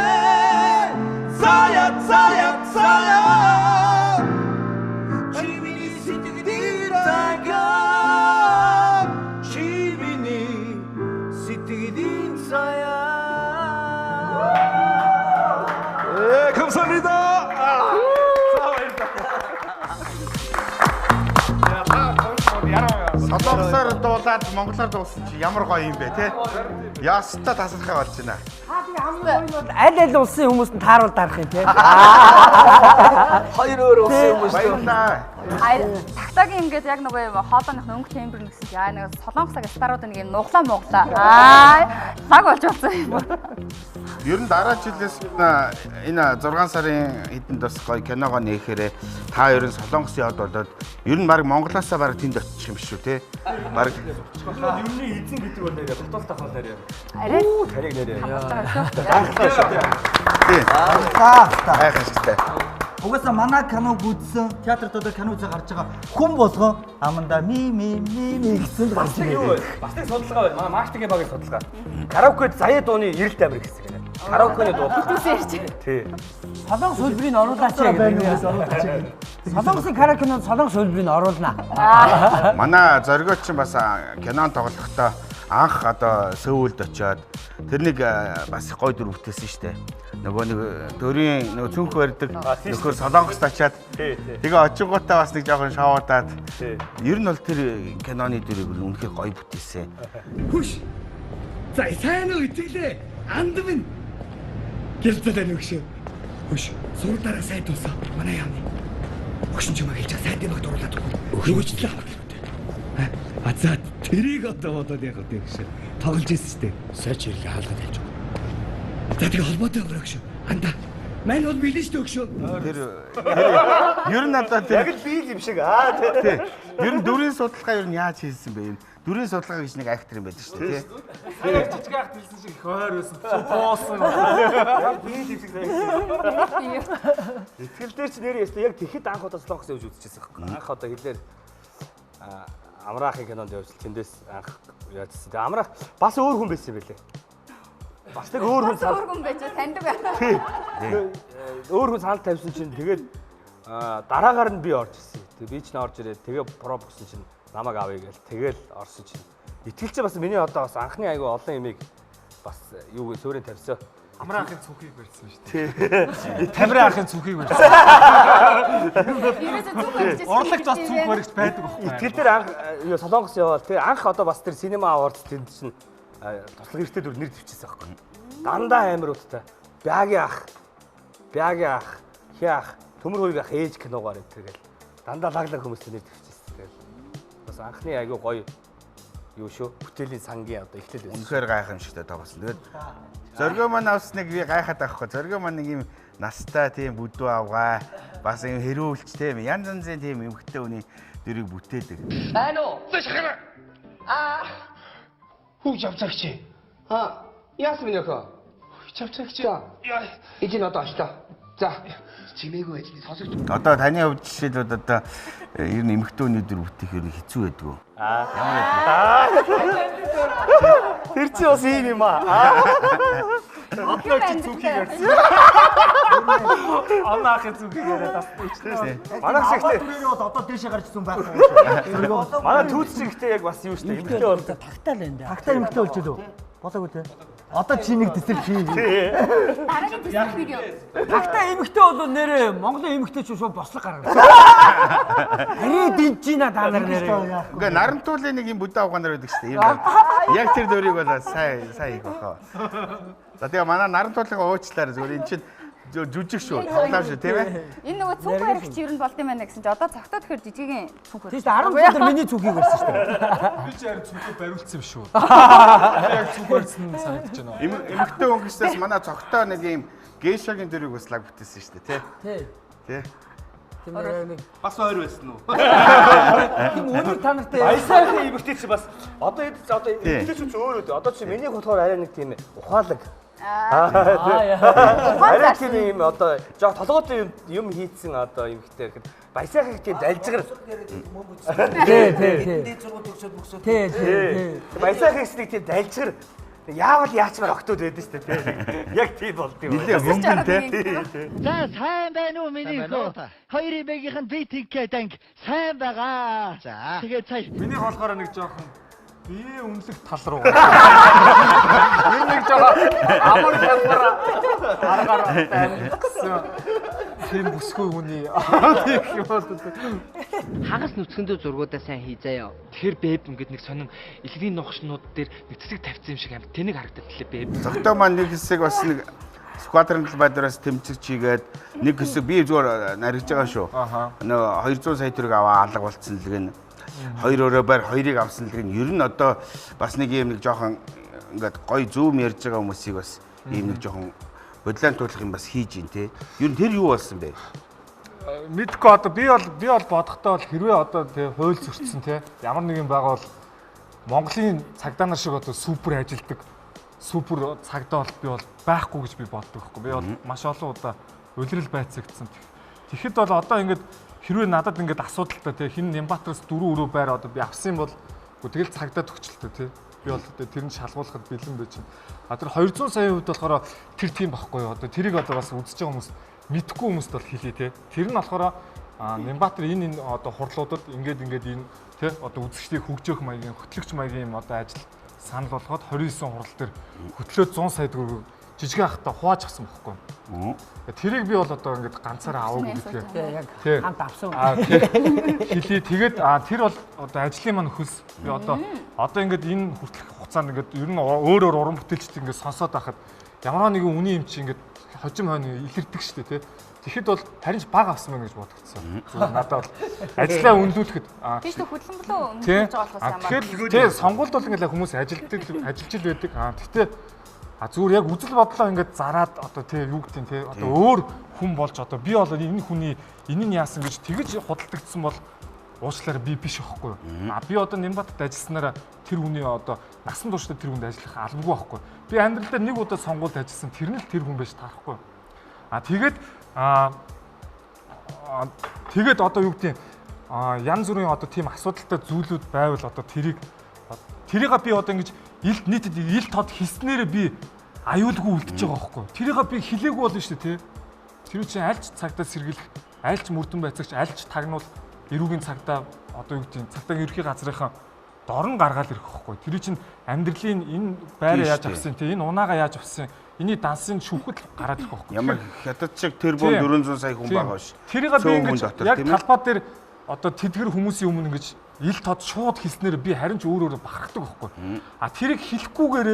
[SPEAKER 5] 자야 지민이 시티디다가 지민이 시티디사야. 네, 감사합니다.
[SPEAKER 2] Солонгосоор дуулаад монголоор дууссан чи ямар гоё юм бэ те? Ястаа тасалхай болж байна.
[SPEAKER 7] Аль улсын хүмүүст нь тааруул дарах юм те.
[SPEAKER 6] Хоёр өөр улсын хүмүүс
[SPEAKER 2] Баярлалаа.
[SPEAKER 3] Тагтагийн ингээд яг нөгөө юм хоолойных өнгө тембер нэгсэн чи нэг солонгосаг старууд нэг юм нуглаа муглаа. Лаг болж болсон юм.
[SPEAKER 2] Ер нь дараа жилээс энэ 6 сарын хэдэнд бас гоё киногоо нээхээрээ та ер нь солонгосын яд болоод ер нь баг Монголоосаа баг тэнд очих юм шүү те. Баг
[SPEAKER 11] юмны эзэн гэдэг бол нэрээ дотоолтой хол нэрээ.
[SPEAKER 3] Арай
[SPEAKER 11] тариг нэрээ.
[SPEAKER 2] Хайхаштай.
[SPEAKER 4] Угаасаа манай киног үзсэн театрт одоо кино үзээ гарч байгаа хүн болгон аманда ми гэсэн гарч
[SPEAKER 11] байгаа. Бас нэг судалгаа байна. Манай маркетингийн багийн судалгаа. Караокед заяа дууны эрэлт амир гэсэн гэнэ. Караокены дуу. Тий.
[SPEAKER 7] Солонгос хөлбөрийг оруулаач гэдэг. Солонгосын караокенд солонгос хөлбөрийг оруулнаа.
[SPEAKER 2] Манай зоригоч чинь бас кинон тоглохдоо анх одоо Сөүлд очиод тэрнийг бас гоё дүр бүтээсэн шүү дээ. Нөгөө нэг дөрийн нөгөө цүнх барьдаг нөхөр солонгост очиад тэгээ очингуудаа бас нэг жоохон шоудаад ер нь бол тэр киноны дүрийг үнэхээр гоё бүтээсэн.
[SPEAKER 12] Хүш. За сайн уу итгэлээ. Анд минь. Гэлцэлэн өгшөө. Хүш. Сурдаараа сайн тусаа. Манай яамны. Хүшин ч юм хэлж сайн дэмэг дурлаад өгөө. Өгөөчлээ авах хэрэгтэй. А за тэрийг одоо бодоод яг одоо гэж тоглож ирсэн шүү дээ. Сайч ирэх хаалгад хэлж байгаа. За тэгээ холбоотой өгөөш. Анда. Мань бол билээ шүү өгшөө.
[SPEAKER 2] Тэр ер нь одоо тэр
[SPEAKER 11] Яг л би юм шиг
[SPEAKER 2] тий. Ер нь дүрийн судалгаа ер нь яаж хийсэн бэ юм? Дүрийн судалгаа гэж нэг актер юм байдаг шүү дээ тий.
[SPEAKER 10] Жижиг акт хэлсэн шиг хойр байсан. Боосон.
[SPEAKER 11] Яг би юм шиг сайн. Итгэл дээр ч нэр ястаа яг тэгэхэд анх удаа солонгос явж үзчихсэн байхгүй. Анх одоо хэлээр Амраахын кинонд явж тэндээс анх яажсэн. Тэгээ Амраах бас өөр хүн байсан юм байлээ. Бас нэг өөр
[SPEAKER 3] хүн байж таньдаг байна.
[SPEAKER 11] Өөр хүн санал тавьсан чинь тэгээд дараагаар нь би орж ирсэн. Тэгээ би ч н орж ирээд тэгээ про боксон чинь намайг авъя гээл тэгэл орсон чинь. Итгэл чи бас миний одоо бас анхны айгу олон юмыг бас юу гэ суурийн тавьсан.
[SPEAKER 10] Амраахын цүнхийг барьсан шүү дээ. Тамираахын цүнхийг барьсан. Урлагч бас цүнх баригч байдаг байхгүй.
[SPEAKER 11] Итгэл дээр анх солонгос яваал тэгээ анх одоо бас тэр синема авард тэнд чинь туслаг эртээ дүр нэр дэвчээсэн байхгүй. Дандаа амируудтай. Бягийн ах, хяах, төмөр хойг ах ээж киногоор тэгэл дандаа лаглаг хүмүүстэй нэр дэвчээсэн. Тэгэл бас анхны айгу гоё юу шүү. Бүтэлийн сангийн одоо эхлэл байсан.
[SPEAKER 2] Үнэхээр гайхамшигтай таа болсон. Тэгээд зоргоо маань авсныг би гайхаад байхгүй. Зоргоо маань нэг юм настай тийм бүдүү авгаа. Бас юм хэрүүлч тийм янз янзын тийм эмхтэй хүний дэрийг бүтээдэг.
[SPEAKER 8] Байна уу?
[SPEAKER 12] Зашхара. Хүү жавцагч.
[SPEAKER 8] Яасан минь өхөө?
[SPEAKER 12] Жавцагч.
[SPEAKER 8] Эцэг одоо очтоо. За. Чимээгүй ажлыг сонсож.
[SPEAKER 2] Одоо таны хувьд жишээлбэл одоо ер нь эмхтэй хүний дөр бүтээхээр хэцүү байдаг уу?
[SPEAKER 11] Тэр чи бас ийм юм аа.
[SPEAKER 10] Одоо чи цүнхийг ярьсан. Анаахын цүнхийг яриад тасчихсан.
[SPEAKER 11] Манай шигтэй.
[SPEAKER 4] Бол одоо дээшээ гарч ирсэн байхгүй.
[SPEAKER 11] Манай түүц шигтэй яг бас юу штэ эмхтэй бол
[SPEAKER 7] тагтаал энэ.
[SPEAKER 4] Тагтаа эмхтэй болж лөө. Болоогүй те. Одоо чи нэг дэсэл хий.
[SPEAKER 3] Дараагийн дэсэл видео.
[SPEAKER 7] Тагтаа эмхтэй бол нэрээ Монголын эмхтэй ч шууд бослог гаргав. Харин динжина та нар нэрээ.
[SPEAKER 2] Ингээ нарантуулын нэг юм бүдэ авгаанаар байдаг шүү дээ. Яг тэр дөрийг бол сайн хийх баха. За тэгээ манай нарантуулын уучлаарай зүгээр эн чинь жүжиг шүү. Тоглоом шүү тийм ээ.
[SPEAKER 3] Энэ нөгөө цүнх баригч ер нь болд юм байна гэсэн чи одоо цагтаа тэгэхээр жижигийн цүнх баригч.
[SPEAKER 7] Тийм 10 өдөр миний цүнхийг барьсан шүү дээ.
[SPEAKER 10] Би ч харин цүнхийг бариулсан юм шүү. Яг цүнх барьсан санагдаж байна.
[SPEAKER 2] Эмэгтэй хүн гэснээс манай цогтой нэг юм гейшагийн дөрийг бас лаг бүтээсэн шүү дээ тий.
[SPEAKER 7] Тий.
[SPEAKER 5] Бас ойр байсан уу?
[SPEAKER 7] Тийм өнөр та нартай
[SPEAKER 11] Баясаагийн эмэгтэй чи бас одоо эмэгтэйчүүд өөр үү? Одоо чи миний болохоор арай нэг тийм ухаалаг. Арай тийм юм одоо жоо толгойтой юм хийцэн одоо эмэгтэй гэхэд баясаагийн тийм далжгар. Тий. Баясаагийнс нэг тийм далжгар яавал яачмаар октод байдаг шүү дээ. Яг тийм болд юм.
[SPEAKER 2] Нилээ хөнгөн тий.
[SPEAKER 15] За сайн байна уу миний хөө? Хоёрын бэгийнх нь битинг гэдэг сайн байгаа. За. Тэгээд цааш.
[SPEAKER 10] Миний болохоор нэг жоохон бие үнэлэх тал руу. Ер нэг жоохон амар хялбар аргаар гэсэн. Тийм бүсгүй хүний тийм юм болдог.
[SPEAKER 9] Хагас нүцгэндөө зургуудаа сайн хий заяа. Тэр бэб ингээд нэг сонин элвийн нухшнууд дээр нэг цэцэг тавьсан юм шиг амт тэнийг харагдаад лээ бэб.
[SPEAKER 2] Зогтоо маань нэг хэсэг бас нэг сквадрын талбайдаас тэмцэгч хийгээд нэг хэсэг би зүгээр наригж байгаа шүү. Нөө 200 сая төгрөг аваа алга болцсон л гэн. Хоёр өрөө байр хоёрыг авсан л гэн. Ер нь одоо бас нэг юм нэг жоохон ингээд гой зүүм ярьж байгаа хүмүүсийг бас ийм нэг жоохон бодлон туулах юм бас хийж ин тий. Ер нь тэр юу болсон бэ?
[SPEAKER 10] Мэдгүй одоо би бол бодохдоо бол хэрвээ одоо тий хууль зөрчсөн тий ямар нэгэн байгаа бол Монголын цагдаа нар шиг одоо супер ажилдаг супер цагдаа бол би бол байхгүй гэж би боддог байхгүй. Би бол маш олон удаа улирал байцагдсан. Тэгэхэд бол одоо ингээд хэрвээ надад ингээд асуудалтай тий хин Нямбатараас 4 өрөө байр одоо би авсан бол тэгэл цагдаа төгчлөлтөө тий. Би бол тэрийг шалгуулахад бэлэн байж байна. А тэр 200 саяын хувьд болохоор тэр тийм байхгүй юу. Одоо тэрийг одоо бас үзэж байгаа хүмүүс мэдхгүй хүмүүст бол хэлээ те. Тэр нь болохоор Нямбатар энэ одоо хурлуудад ингээд энэ те одоо үзэгчдийг хөгжөөх маягийн хөтлөгч маягийн юм одоо ажил санал болгоод 29 хурал дээр хөтлөөд 100 сая төгрөг жижиг ахта хувааж авсан байхгүй. Тэрийг би бол одоо ингээд ганцаараа аваагүй гэдгээ.
[SPEAKER 7] Хамт авсан.
[SPEAKER 10] Хэлээ тэгээд тэр бол одоо ажлын маань хөлс. Би одоо ингээд энэ хүртэлх хугацаанд ингээд ер нь өөр уран бүтээлчд ингээд сонсоод байхад ямар нэгэн үний юм чи ингээд хожим хойно илэрдэг шүү дээ тий. Тэгэхэд бол харин ч баг авсан мэн гэж бодогдсон. Зүгээр надад бол ажлаа үнэлүүлэхэд
[SPEAKER 3] тийш хөдөлгөөн болоо үнэлж байгаа болохоос юм аа.
[SPEAKER 10] Тэгэхээр тий сонгуульд бол ингээд хүмүүс ажиллаж байдаг. Гэхдээ зүгээр яг үзэл бодлоо ингээд зараад одоо тий юу гэдэг нь тий одоо өөр хүн болж одоо би бол энэ хүний энэ нь яасан гэж тэгж худалдагдсан бол уучлаарай би биш байхгүй. Би одоо Нямбатад ажилласнараа тэр хүний одоо насан туршдаа тэр хүнд ажиллах албагүй байхгүй. Би амьдралдаа нэг удаа сонгуульд ажилласан тэр нь л тэр хүн байж таарахгүй. Тэгээд одоо юу гэдэг нь янз бүрийн одоо тийм асуудалтай зүйлүүд байвал одоо тэрийг би одоо ингэж нийтэд ил тод хийснээрээ би аюулгүй үлдчихэж байгаа байхгүй. Тэрийг би хэлээгүй болно шүү дээ тий. Тэр чинь альч цагтаа сэргийлэх, альч мөрдөн байцаагч, альч тагнуул эрүүгийн цагдаа одоо юу гэдэг нь цагдаагийн ерхий газрынхаа дорн гаргаад ирэх байхгүй. Тэр чинь амьдралын энэ байраа яаж авсан тий энэ унаага яаж авсан эний дансын шүүхэд гараад ирэх байхгүй.
[SPEAKER 2] Ямар хятад шиг тэрбум 400 сая хүн байгаа ш.
[SPEAKER 10] Тэрийг би ингэж яг талбай дээр одоо тэдгэр хүмүүсийн өмнө ингэж ил тод шууд хэлснээр би харин ч өөрөө бахархдаг байхгүй. Тэрийг хэлэхгүйгээр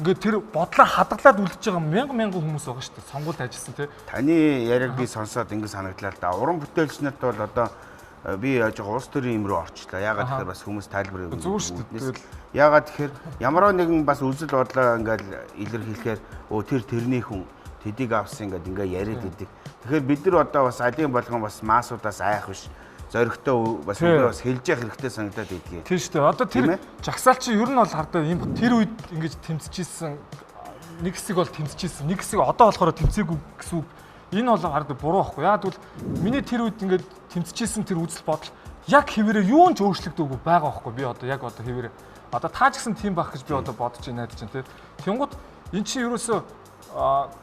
[SPEAKER 10] ингээд тэр бодлоо хадгалаад үлдэж байгаа мянган хүмүүс байгаа шүү дээ. Сонгуульд ажилласан тий.
[SPEAKER 2] Таны яриаг би сонсоод ингэ санагдлаа л да. Уран бүтээлчнэрт бол одоо би яаж улс төрийн юм руу орчлоо. Яагаад тэгэхээр бас хүмүүс тайлбар өгнө.
[SPEAKER 10] Зүгээр шүү дээ.
[SPEAKER 2] Яагаад тэгэхээр ямар нэгэн бас үзэл бодлоо ингээд илэрхийлэхээр тэр тэрний хүн тэдийг авсан ингээд яриад идэг. Тэгэхээр бид нар одоо бас алийн болгон бас маасуудаас айх биш. Зоригтой бас хэлж явах хэрэгтэй санагдаад идэгээ.
[SPEAKER 10] Тийм шүү дээ. Одоо тэр жагсаал чи ер нь бол хардаа юм тэр үед ингэж тэмцэжсэн нэг хэсэг бол тэмцэжсэн. Нэг хэсэг одоо болохоор тэмцээгүй гэсэн үг. Энэ бол хардаа буруу байхгүй. Яг тэгвэл миний тэр үед ингэж тэмцэжсэн тэр үзэл бодол яг хэвээрээ юун ч өөрчлөгдөөгүй байгаа байхгүй. Би одоо яг одоо хэвээрээ одоо таа ч гэсэн тийм байх гэж би одоо бодож байна найдаж байна тий. Тэнгууд эн чинь ерөөсөө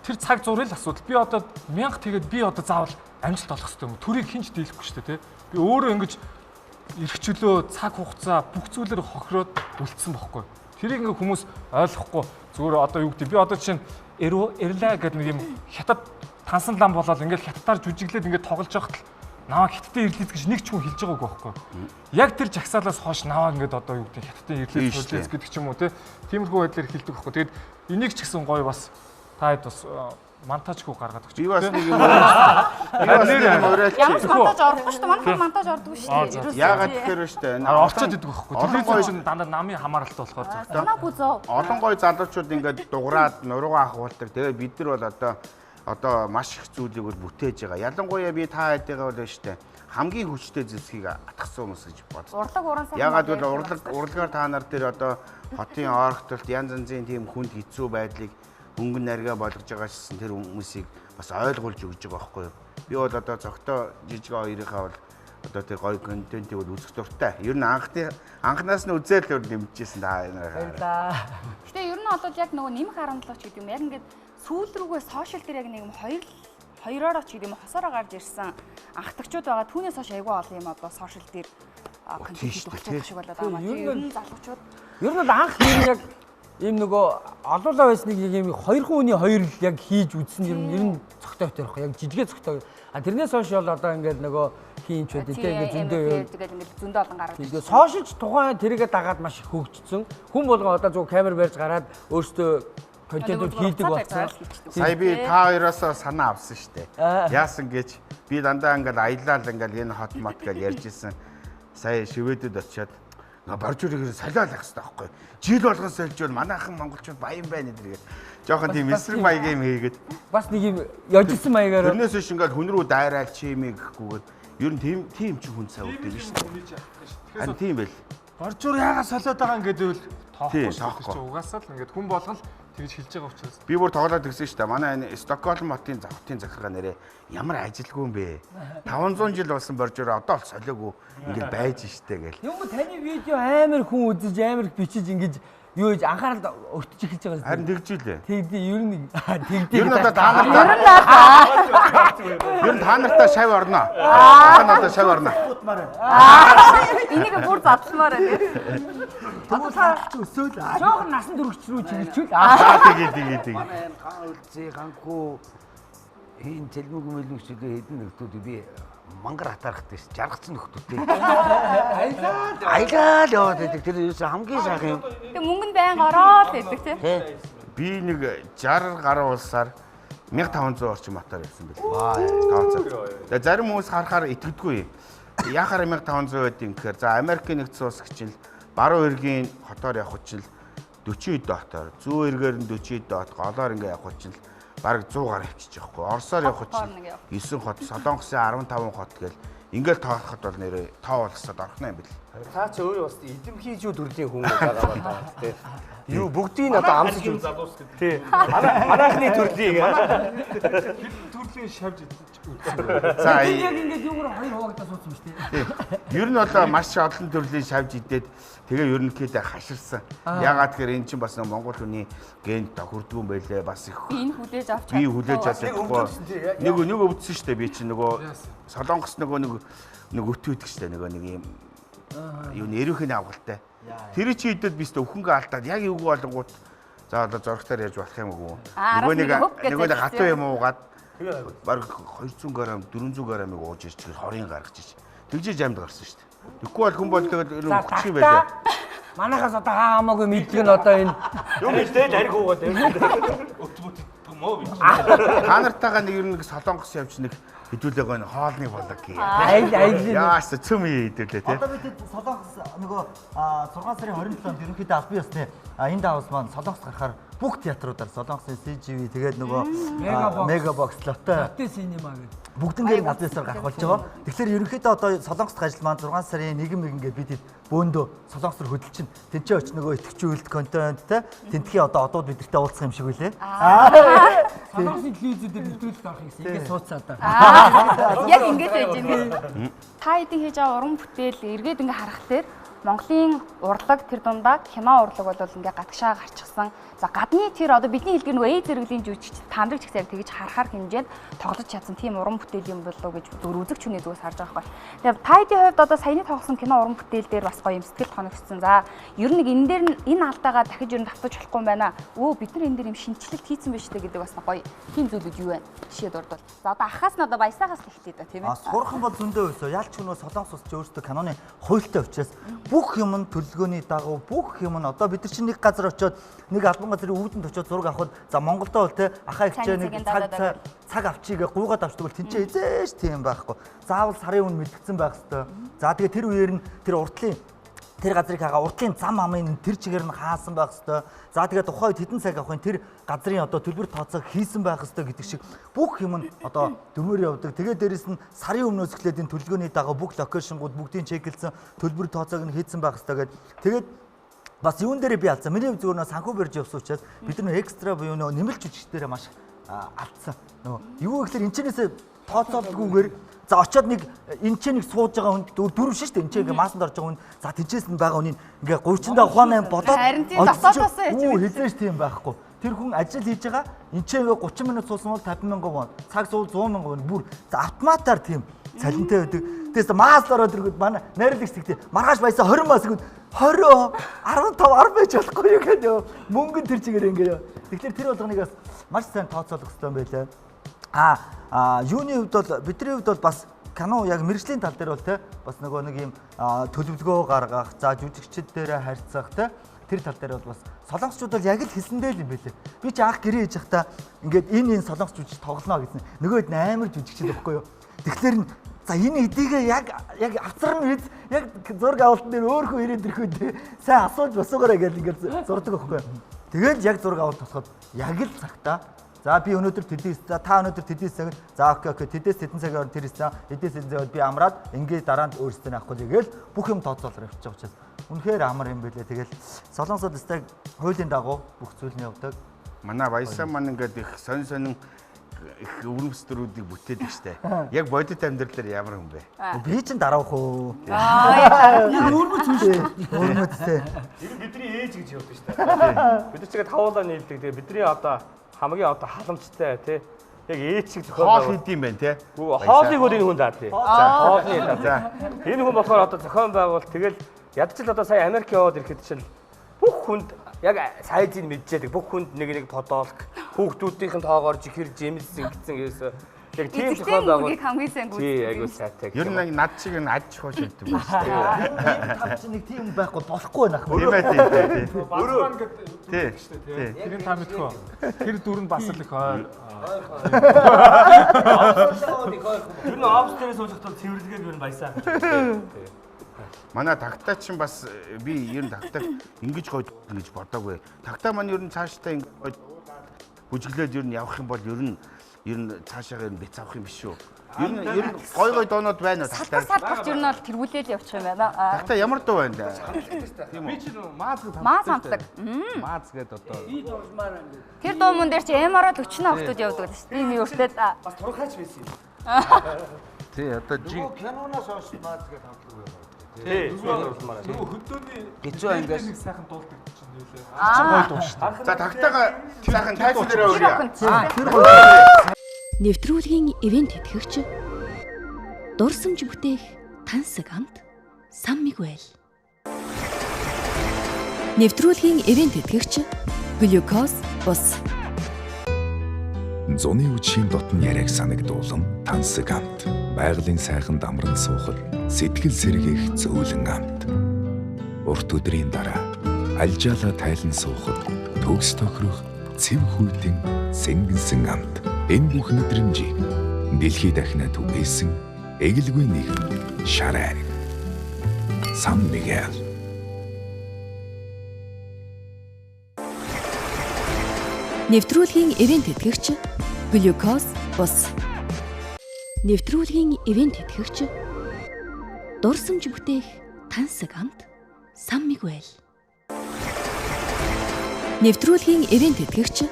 [SPEAKER 10] тэр цаг зургийн асуудал. Би одоо 1000 тэгээд би одоо заавал амжилт олох хэрэгтэй юм. Төрийг хинч дийлэхгүй шүү дээ тий. Би өөрөө ингэж эрх чөлөө цаг хугацаа бүх зүйлээр хохироод үлдсэн байхгүй. Тэрийг ингээ хүмүүс ойлгохгүй зүгээр одоо юу гэдэг би одоо чинь эрлээ гэдэг нэг юм хятад тансан лам болоод ингээл хятадаар жүжиглээд ингээд тоглож байхад наваа хятадын ирлээс гэж нэг ч хүн хэлж байгаагүй байхгүй. Яг тэр жагсаалаас хойш наваа ингээд одоо юу гэдэг хятадын ирлээс гэдэг ч юм уу тиймэрхүү байдлаар хэлдэг байхгүй. Тэгээд энийг ч гэсэн гоё бас таад бас монтажгүй гаргаад өгч.
[SPEAKER 2] Би бас нэг юм уураач.
[SPEAKER 3] Ямар ч монтаж ордоггүй шүү дээ. Манайх монтаж ордоггүй шүү дээ.
[SPEAKER 2] Яагаад тэгэхээр шүү дээ.
[SPEAKER 10] Орчод идэг байхгүй. Телевиз чинь дандаа намын хамааралтай болохоор
[SPEAKER 3] Танаагүй зөө.
[SPEAKER 2] Олон гой залуучууд ингээд дуграад нуруугаа ахуулдаг. Тэгээ бид нар бол одоо одоо маш их зүйлийг бол бүтээж байгаа. Ялангуяа би та хэдийгээ бол штэ хамгийн хүчтэй зэвсгийг атгсан хүмүүс гэж бодсон.
[SPEAKER 3] Урлаг уран сайн.
[SPEAKER 2] Ягаад гэвэл урлагаар та нар дээр одоо хотын орогтолд янз янзын тийм хүнд хэцүү байдлыг хөнгөн наргаа болгож байгаа шсэн тэр хүмүүсийг бас ойлгуулж өгж байгаа байхгүй юу? Би бол одоо цогтой жижиг хоёрынхаа бол одоо тэр гоё контентийг бол үзэх дуртай. Ер нь анхнаас нь үзэл өөр нэмжсэн та
[SPEAKER 3] баярлаа. Гэтэ ер нь бол яг нөгөө нэмэх 17 ч гэдэг юм. Яг ингээд сүүл рүүгээ сошиал дээр яг нэг юм хоёроо ч гэдэг юм хосороо гарч ирсэн анхдагчуд байгаа. Түүнээс хойш айгүй олон юм одоо сошиал дээр контент өгч шиг болоод байгаа. Ер нь залуучууд
[SPEAKER 7] ер нь анх яг ийм нөгөө олуулаа байсныг ийм 2 хүний 2 яг хийж үзсэн ер нь цогтой байтер байхгүй. Яг жижигэ цогтой. А тэрнээс хойш бол одоо ингээд нөгөө хийнчүүд тэгээд зөндөө
[SPEAKER 3] тэгээд ингээд зөндөө олон гараад.
[SPEAKER 7] Тэгээд сошиалч тухайн тэрийгэ дагаад маш их хөгжсөн. Хүн болгоо одоо зөв камер барьж гараад өөртөө контентууд хийдэг болсон.
[SPEAKER 2] Сая би та хоёроос санаа авсан шүү дээ. Яасан гэж би дандаа ингээд аялал ингээд энэ хот мот гэж ярьж исэн. Сая шивэдэд очиод боржуурыг солиолох хэрэгтэй байхгүй. Жил болгон сольжвол манайхан монголчууд баян байна гэдэг. Жохон тийм эсрэг маяг юм хийгээд
[SPEAKER 7] бас нэг юм яжсэн маягаар.
[SPEAKER 2] Тэрнээс биш ингээд хүн рүү дайраал чимиг гэхгүйгээр ер нь тийм ч хүн цаа өгдөг биш үү? Харин тийм байл.
[SPEAKER 10] Боржуур яагаад солиод байгаа ингээд үл
[SPEAKER 2] тоохгүй
[SPEAKER 10] шүү. Угаасаа л ингээд хүн болгол тэгж хэлж байгаа учраас.
[SPEAKER 2] Би бүр тоглоод ирсэн шүү дээ. Манай энэ Стокгольм хотын завхтын захиргаа нэрээ ямар ажилгүй юм бэ? 500 жил болсон боржуур одоо л солиогүй ингээд байж штэ гэл.
[SPEAKER 7] Юм таны видео амар хүн үзэж амар бичиж ингэж юу гэж анхаарал өртөж эхэлж байгаа юм.
[SPEAKER 2] Харин тэгжүүлээ.
[SPEAKER 7] Тэгдээ ер нь тэгдээ.
[SPEAKER 2] Ер нь одоо та нарт ер нь та нартаа шав орно. Та нарт шав орно.
[SPEAKER 3] Энийг бүр задлмаар байна.
[SPEAKER 7] Одоо та өсөөл. Жохон насан туршид рүү чиглэлчүүл.
[SPEAKER 2] Тэгээ.
[SPEAKER 6] Манай хан үлзий ганхуу хийн тэлмэг мэлмэгчүүдээ хэдэн нөхдүүд би мангар хатаархтай ш. Жаргацсан нөхдүүдтэй. Аялал яваад байдаг. Тэр юу хамгийн сайхан юм.
[SPEAKER 3] Тэг мөнгөнд байн ороод байдаг тий.
[SPEAKER 2] Би нэг 60 гаруй улсаар 1500 орчим мотор явсан байл. Тооцоо. Тэгээ зарим хүмүүс харахаар итгэдэггүй. Яхаар 1500 байд юм гэхээр за Америкийн нэгдсэн улс гिचил баруун эргийн хотоор явах учил 40 дотоор, зүүн эргээр нь 40 дот, голоор ингээ явах учил бараг 100 гаруй авчиж байхгүй. Оросоор явах учил 9 хот, Солонгосын 15 хот гэл ингээл тооход бол нэрээ тоо болсод орхно юм бэл.
[SPEAKER 11] Та ч өөрөө бас эдэмхийжүү төрлийн хүн байгаа байна тий. Юу бүгдийг одоо амсаж залуус гэдэг. Тий. Манайхны төрлийн
[SPEAKER 10] төрлийн шавж
[SPEAKER 2] За
[SPEAKER 7] яг ингээд юугаар хоёр хуваагдаа суудсан биз дээ.
[SPEAKER 2] Ер нь одоо маш олон төрлийн шавж идээд тэгээ ерөнхийдөө хаширсан. Ягаад гэхээр эн чинь бас нэг монгол хүний генд тохирдгүй юм байлээ бас их.
[SPEAKER 3] Би энэ хүлээж авч
[SPEAKER 2] би хүлээж авч чадахгүй. Нэг өвдсөн шүү дээ би чинь нөгөө Солонгос нөгөө нэг өтөөдөг шүү дээ нөгөө нэг юм юу нэрвхийн авгалтай. Тэр чи идэд би өстө өхөнгө алдаад яг юу болонгууд за одоо зургатаар яаж болох юм уу? Нөгөө нэг хатуу юм уугаад баг 200 г 400 г-ыг ууж ирч хорийн гаргаж ич. Тэгжиж амьд гарсан шүү дээ. Тэгэхгүй бол хүн бол тэгээд хүч юм байлаа.
[SPEAKER 7] Манайхаас одоо хаамаагүй мэддэг нь одоо энэ
[SPEAKER 11] юу мэдтэй ариг уугаад байна.
[SPEAKER 5] Өтмөт төмөө би.
[SPEAKER 2] Та нартайгаа нэг ер нь Солонгос явж нэг хэдүүлээ гоо хоолны болог гэх. Яас цөм хийдүүлээ тий.
[SPEAKER 4] Одоо бид Солонгос нөгөө 6 сарын 27-нд ерөнхийдөө албан ёсны энэ давс маань Солонгос гарахаар бүх театруудаар Солонгосын CGV тэгээд нөгөө Мегабокс Лоттой
[SPEAKER 7] синема гэдэг
[SPEAKER 4] бүгднгээр нь албан ёсоор гарах болж байгаа. Тэгэхээр ерөнхийдөө одоо Солонгост ажил маань 6 сарын 1 ингээд бид бөөндөө Солонгос руу хөдөлчин. Тэнцээ оч нөгөө итгэвчүүлэлт контент те тентхийн одоо одууд бидэртэй уулзах юм шиг үлээ.
[SPEAKER 7] Солонгосын телевизүүдээр нэвтрүүлэлт авах гэсэн ингээд суудсан одоо.
[SPEAKER 3] Яг ингэж байж байна. Та хэдийн хийж байгаа уран бүтээл эргээд ингээ харах дээр Монголын урлаг тэр дундаа кино урлаг бол ингээ гатгшаа гарчихсан. За гадны тэр одоо бидний хэлгээр нөгөө зэрэглэлийн жүжигч тандрыг ч гэсэн тэгж харахаар хэмжээд тоглож чадсан тийм уран бүтээл юм болов гэж зөв үзэгч хүний зүгээс харж байгаа байхгүй. Тэгэхээр тайдын хувьд одоо саяны тоглосон кино уран бүтээл дээр бас гоё юм сэтгэл тоногцсон. За ер нь энэ дээр энэ алдаагаа дахиж ер нь давтаж болохгүй юм байна. Өө бид нар энэ дээр юм шинжилэлт хийсэн байж тээ гэдэг бас гоё тийм зүйлүүд юу байна? Жишээ дурдвал. За одоо ахаас нь одоо баясаагаас л эхлэе да тийм ээ.
[SPEAKER 4] Сурхан бол зөндөө өсөө. Ялч хүмүүс Солонгос улс ч өөрсдөө киноны хуультай учраас бүх юм нь төлөвлөгөөний дагуу бүх юм нь одоо бид нар чинь нэг газар очиод нэг албан газрын үүдэнд очиод зураг авахд за Монголдоо бол те ахаа ихчээ нэг цаг авчигээ гуйгаад авчдаг бол тэнцээ эзээш тийм байхгүй. Заавал сарын үн мэдгдсэн байх хэвээр. За тэгээ тэр үеэр нь тэр уртлын тэр газрыг хагаа уртлын зам амын тэр чигээр нь хаасан байх хэвээр. За тэгээд тухайн үед хэдэн цаг авахын тэр газрын одоо төлбөр тооцоог хийсэн байх хэвээр гэдэг шиг бүх юм нь одоо дөрмөөр явдаг. Тэгээд дээрэс нь сарын өмнөөс эхлээд энэ төлөвлөгөөний дагуу бүх локейшнгууд бүгдийн чеклсэн төлбөр тооцоог нь хийсэн байх хэвээр. Тэгээд бас юун дээр би алдсан. Миний зүгээр нөө санхүү барьж явсан учраас бид нар экстра буюу нөө нэмэлт жүжигчдэрээ маш алдсан. Нөө юу гэхээр энэчнээс тооцоолгүйгээр за очиод нэг энэ ч нэг сууж байгаа хүн дөрөв шүү дээ. Энд ч ингээ маасанд орж байгаа хүн за тэжээс нь байгаа хүний ингээ 30 ухаан 8 бодоод хизээш тийм байхгүй. Тэр хүн ажил хийж байгаа энэ ч ингээ 30 минут суусан бол 50,000 вон, цаг суул 100,000 вон бүр за автоматар тийм цалинтай байдаг. Тэгээс маас ороод ирэхэд манай найрлагч тэгтээ маргааш баясаа 20 маас ирэхэд 20 15 10 байж болохгүй юу гэдэг мөнгө тэр чигээр ингээ. Тэгэхээр тэр болгоныг бас маш сайн тооцоолох хэрэгтэй юм байлаа. Юуны хувьд бол бидний хувьд бол бас кино яг мэргэжлийн тал дээр бол те бас нөгөө нэг юм төлөвлөгөө гаргах, за жүжигчид дээр харьцах те тэр тал дээр бол бас солонгосчууд бол яг л хэлсэндээ л юм байлээ. Би ч анх гэрээ хийж байхдаа ингээд энэ солонгос жүжигч тоглоно гэсэн. Нөгөөд амар жүжигчид байхгүй юу. Тэгэхээр за энэ эдийгээ яг авцар нь яг зураг авалтан дээр өөрөө ирээд ирэхэд сайн асууж басуугаараа гэж ингээд зурдаг байхгүй юу. Тэгээд яг зураг авалт болоход яг л цагтаа за би өнөөдөр тэдээс та өнөөдөр тэдээс цаг за окей тэдээс тэдэн цагаар тэр ирсэн эдээс эдэн цагаар би амраад ингээд дараа нь өөрсдөө авахгүй тэгэл бүх юм тооцоолоор явчих учраас үнэхээр амар юм байлээ. Тэгэл солонгосод өстэй хуулийн дагуу бүх зүйл нь явдаг.
[SPEAKER 2] Манай баясаа маань ингээд их сонин их өрөмсдрүүдийг бүтээдэг штэ. Яг бодит амьдралаар ямар юм бэ?
[SPEAKER 4] Би ч дараах уу.
[SPEAKER 11] Өрмөц үстэй.
[SPEAKER 4] Өрмөцтэй.
[SPEAKER 11] Тэр бидний ээж гэж явдаг штэ. Бид нар чигээ тавуулаа нийлдэг. Тэгээ бидний одоо хамгийн одоо халамжтай тий. Яг ээж шиг зохиол
[SPEAKER 2] хоол хийдэм байх тий.
[SPEAKER 11] Хоолыг бол энэ хүн даа тий. За хоолны даа. Энэ хүн болохоор одоо зохион байгуул тэгэл ядч л одоо сая Америк яваад ирэхэд чинь бүх хүнд яг сайжийг мэдчихэдэг. Бүх хүнд нэг подолк хүүхдүүдийн тоогоор жихэр жимс ингэсэн гэсэн. Яг тийм зохион байгуул
[SPEAKER 3] хамгийн сайн гүйцэтгэх.
[SPEAKER 11] Тий айгуу сайтай.
[SPEAKER 2] Ер нь над шиг н аж хоо шилдэг байна шүү дээ.
[SPEAKER 4] Та чинь нэг тийм байхгүй болохгүй байна.
[SPEAKER 2] Тийм ээ тий.
[SPEAKER 10] Өөрөө ингээд тий. Тэр та мэдхөө. Тэр дүр нь бас л их ойр.
[SPEAKER 11] Юу н обстерээс уужхтал цэвэрлэгээ юу н баясаа.
[SPEAKER 2] Манай тагтаа чинь бас би ер нь тагтаа ингэж гоё гэж бодоагүй. Тагтаа маань ер нь цаашдаа ингэ бүжиглээд ер нь явах юм бол ер нь цаашаа бяц авах юм биш үү? Ер нь гой доонод байна тагтаа.
[SPEAKER 3] Салбарт ер нь бол тэргүүлээд явчих юм байна.
[SPEAKER 2] Тагтаа ямар дуу байна?
[SPEAKER 5] Би ч маас
[SPEAKER 3] хамтдаг.
[SPEAKER 5] Маас гэдэг одоо.
[SPEAKER 3] Тэр дуумын дээр чи MR-аар 40 охтууд явдаг шүү дээ. Энэ юуртэй
[SPEAKER 11] бас турхаач байсан юм.
[SPEAKER 5] Тий одоо
[SPEAKER 6] киноноос хойш маас гэдэг хамтлаг байна.
[SPEAKER 11] Тий.
[SPEAKER 10] Нөгөө хөдөөний
[SPEAKER 6] хэцүү ангиас
[SPEAKER 10] нэг сайхан дуулдаг чинь нэлээ.
[SPEAKER 2] Гой дуу шүү дээ. За тагтаага сайхан тайзан дээр
[SPEAKER 13] өрье. Нэвтрүүлгийн ивент тэтгэгч дурсамж бүтээх Тансаг хамт Сан Мигуэл. Нэвтрүүлгийн ивент тэтгэгч Глюкоз бус.
[SPEAKER 14] Зуны үдшийн дотн яриаг санагдуулам Тансаг хамт. Байгалийн сайхан дамран суухад сэтгэл сэргээх зөөлөн амт. Урт өдрийн дараа альжаалаа тайлан суухад төгс тохирох цэв хүйтэн сэнгэнсэн амт. Энэ бүх мэдрэмжийг дэлхий дахинад түгээсэн эгэлгүй нэгэн шарай. Сан Мигуэл.
[SPEAKER 13] Нэвтрүүлгийн ивент тэтгэгч Глюкоз бус. Нэвтрүүлгийн ивент тэтгэгч дурсамж бүтээх Тансаг хамт Сан Мигуэл. Нэвтрүүлгийн ивент тэтгэгч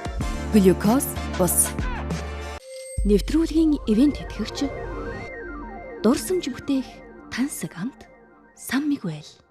[SPEAKER 13] Глюкоз бус. Нэвтрүүлгийн ивент тэтгэгч дурсамж бүтээх Тансаг хамт Сан Мигуэл.